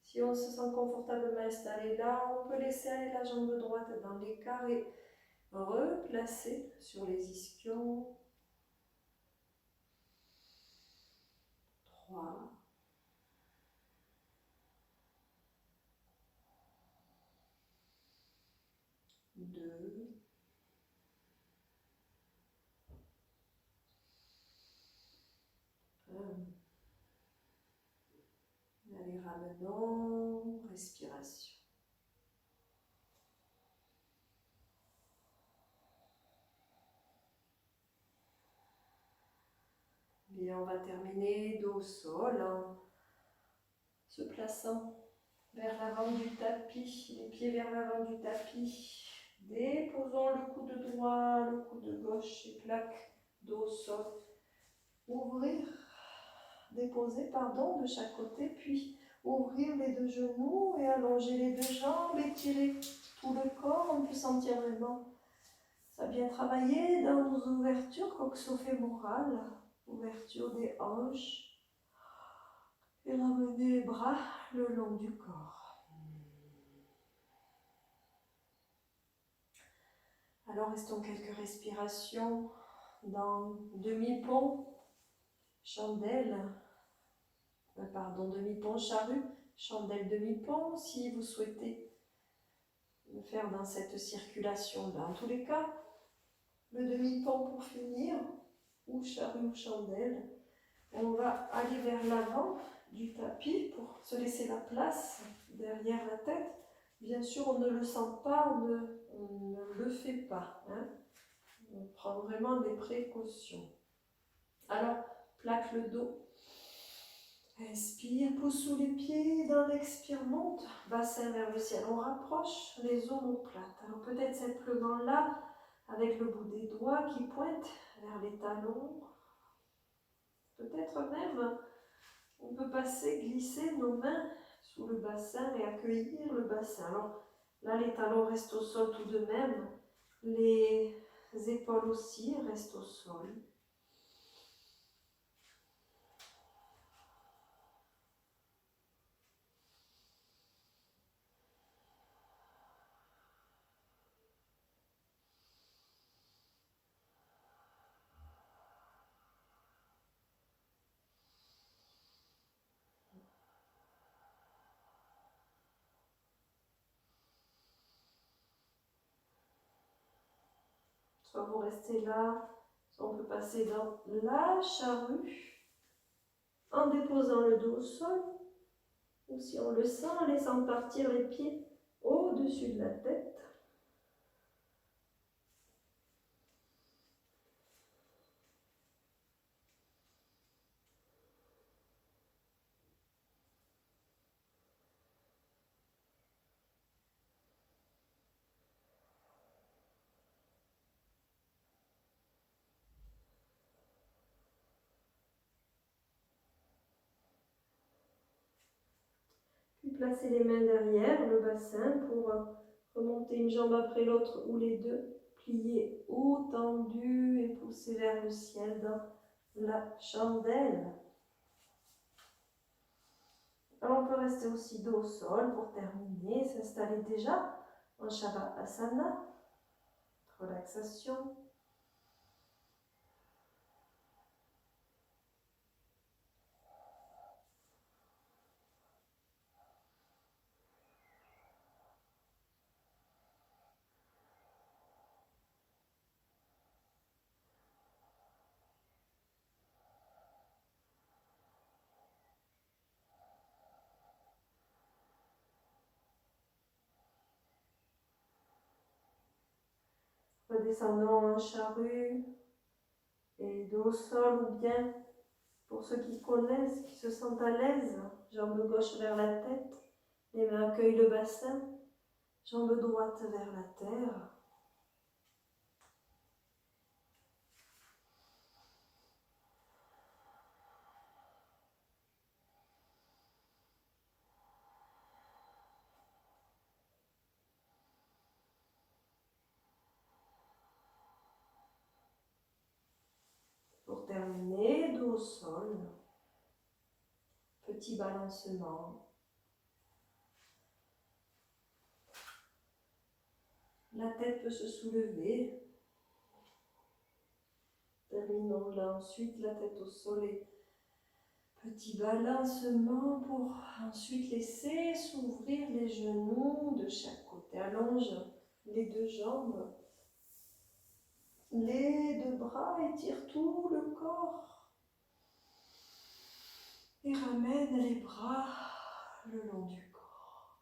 Si on se sent confortablement installé là, on peut laisser aller la jambe droite dans l'écart et replacer sur les ischions. 3, 2, 1. Allez, ramenons, respiration. Bien, on va terminer dos au sol en se plaçant vers l'avant du tapis, les pieds vers l'avant du tapis. Déposons le coude droit, le coude gauche et plaque dos au sol. Ouvrir, déposer, pardon, de chaque côté, puis ouvrir les deux genoux et allonger les deux jambes, étirer tout le corps. On peut sentir vraiment ça a bien travaillé dans nos ouvertures coxo-fémorales, ouverture des hanches, et ramener les bras le long du corps. Alors restons quelques respirations dans demi-pont, chandelle, demi-pont, charrue, chandelle, demi-pont, si vous souhaitez le faire dans cette circulation-là. En tous les cas, le demi-pont pour finir, ou charrue ou chandelle. On va aller vers l'avant du tapis pour se laisser la place derrière la tête. Bien sûr, on ne le sent pas, on ne le fait pas. On prend vraiment des précautions. Alors, plaque le dos. Inspire, pousse sous les pieds, dans l'expire, monte, bassin vers le ciel. On rapproche les omoplates. Alors peut-être simplement là, avec le bout des doigts qui pointent vers les talons. Peut-être même, on peut passer, glisser nos mains sous le bassin et accueillir le bassin. Alors là, les talons restent au sol tout de même. Les épaules aussi restent au sol. Soit vous restez là, soit on peut passer dans la charrue en déposant le dos au sol, ou si on le sent, en laissant partir les pieds au-dessus de la tête. Puis placez les mains derrière le bassin pour remonter une jambe après l'autre ou les deux. Pliez haut, tendu et poussez vers le ciel dans la chandelle. Alors on peut rester aussi dos au sol pour terminer, s'installer déjà en Shavasana, relaxation. Redescendons en charrue et dos au sol ou bien, pour ceux qui connaissent, qui se sentent à l'aise, jambe gauche vers la tête, les mains accueillent le bassin, jambe droite vers la terre. Pour terminer, dos au sol, petit balancement. La tête peut se soulever. Terminons là ensuite, la tête au sol et petit balancement pour ensuite laisser s'ouvrir les genoux de chaque côté. Allonge les deux jambes, les deux bras, étire tout le corps et ramène les bras le long du corps.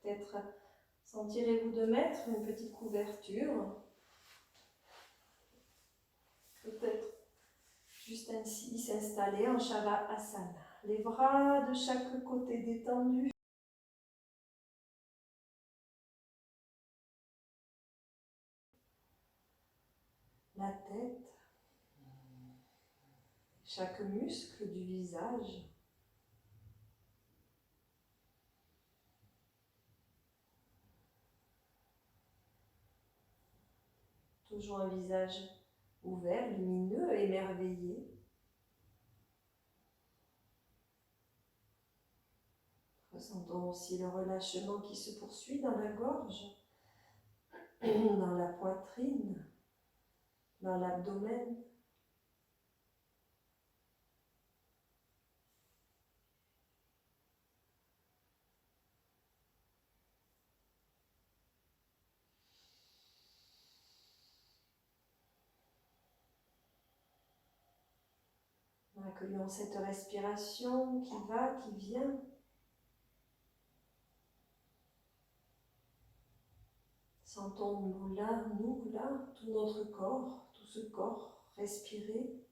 Peut-être sentirez-vous de mettre une petite couverture. Peut-être juste ainsi s'installer en Shavasana. Les bras de chaque côté détendus. La tête. Chaque muscle du visage. Toujours un visage ouvert, lumineux, émerveillé. Ressentons aussi le relâchement qui se poursuit dans la gorge, dans la poitrine, dans l'abdomen. Accueillons cette respiration qui va, qui vient. Sentons-nous là, tout notre corps, tout ce corps respirer.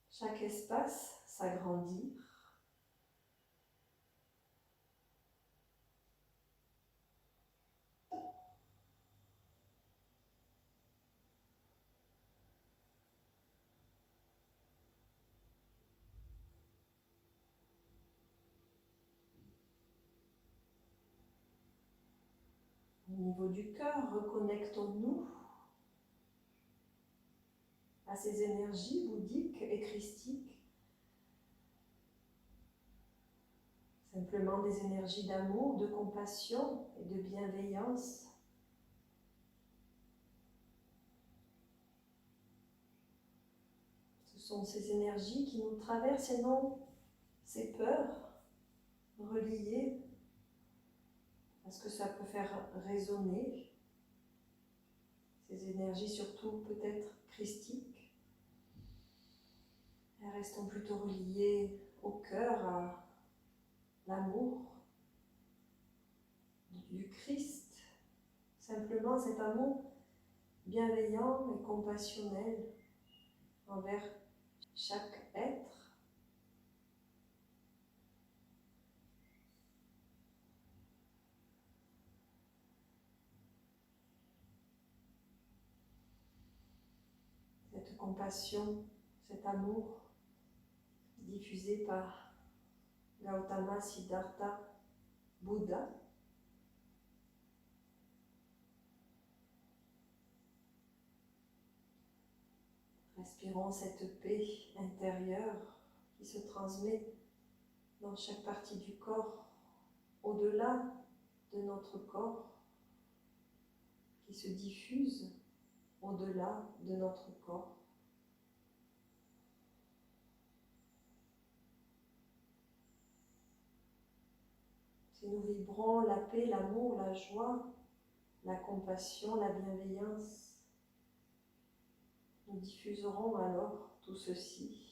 Chaque espace s'agrandir. Au niveau du cœur, reconnectons-nous à ces énergies bouddhiques et christiques. Simplement des énergies d'amour, de compassion et de bienveillance. Ce sont ces énergies qui nous traversent et non ces peurs reliées à ce que ça peut faire résonner. Ces énergies surtout peut-être christiques. Elles restent plutôt reliées au cœur, à l'amour du Christ. Simplement cet amour bienveillant et compassionnel. envers chaque être, compassion, cet amour diffusé par Gautama Siddhartha Bouddha. Respirons cette paix intérieure qui se transmet dans chaque partie du corps, au-delà de notre corps, qui se diffuse au-delà de notre corps. Si nous vibrons la paix, l'amour, la joie, la compassion, la bienveillance, nous diffuserons alors tout ceci.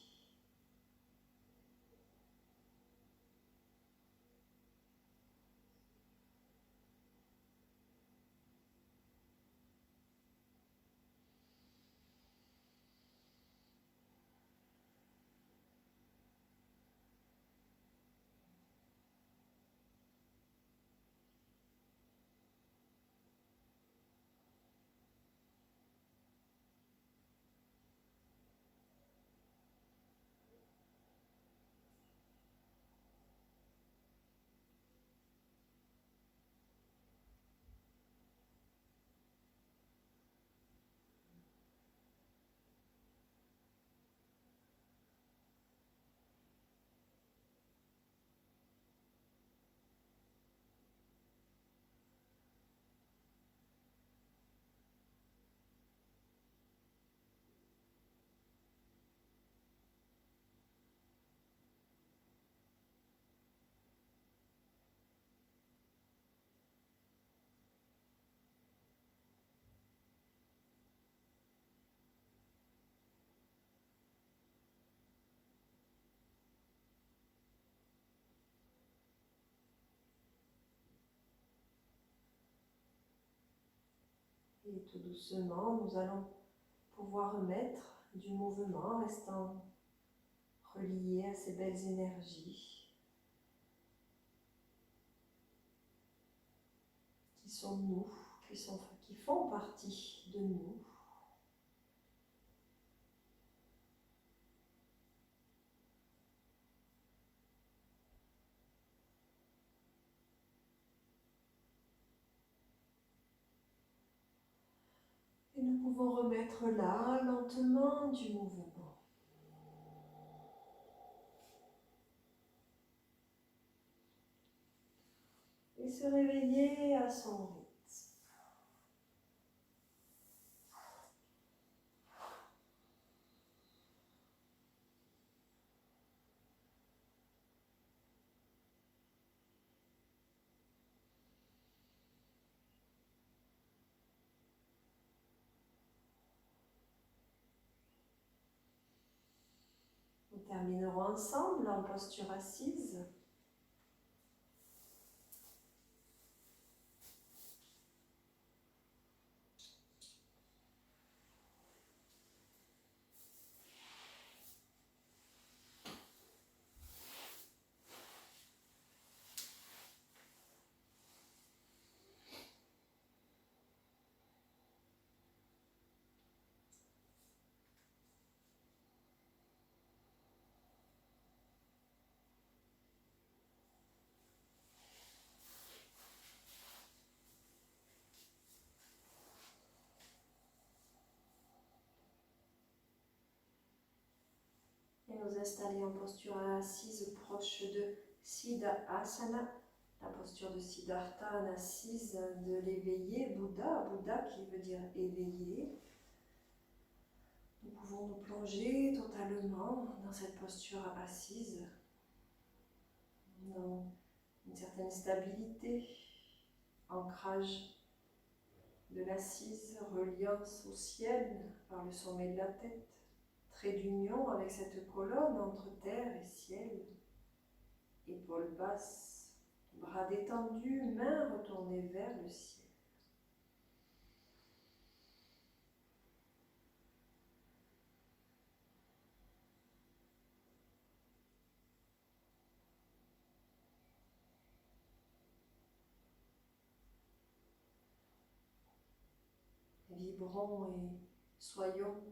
Et tout doucement, nous allons pouvoir remettre du mouvement, restant reliés à ces belles énergies qui sont nous, qui font partie de nous. Et nous pouvons remettre là, lentement, du mouvement. Et se réveiller à son rythme. Nous terminerons ensemble en posture assise. Et nous installer en posture assise proche de Siddha Asana, la posture de Siddhartha, en assise de l'éveillé, Bouddha, Bouddha qui veut dire éveillé. Nous pouvons nous plonger totalement dans cette posture assise, dans une certaine stabilité, ancrage de l'assise, reliance au ciel par le sommet de la tête. Trait d'union avec cette colonne entre terre et ciel, épaules basses, bras détendus, mains retournées vers le ciel. Vibrons et soyons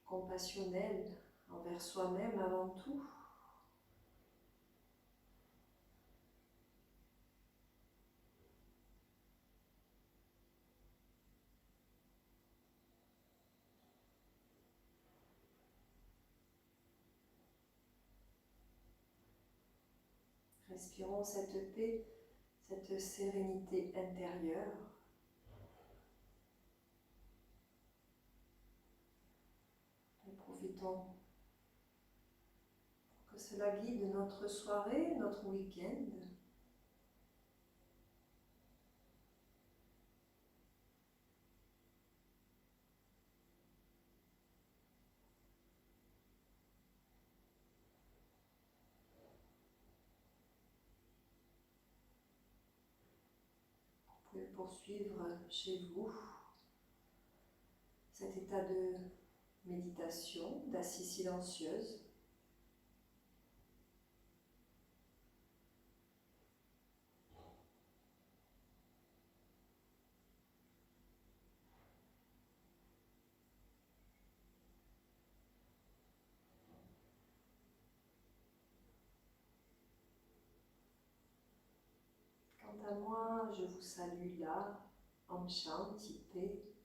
compassionnel envers soi-même avant tout. Respirons cette paix, cette sérénité intérieure. Et profitons pour que cela guide notre soirée, notre week-end. Vous pouvez poursuivre chez vous cet état de méditation, d'assise silencieuse. Quant à moi, je vous salue là, en Shanti, paix.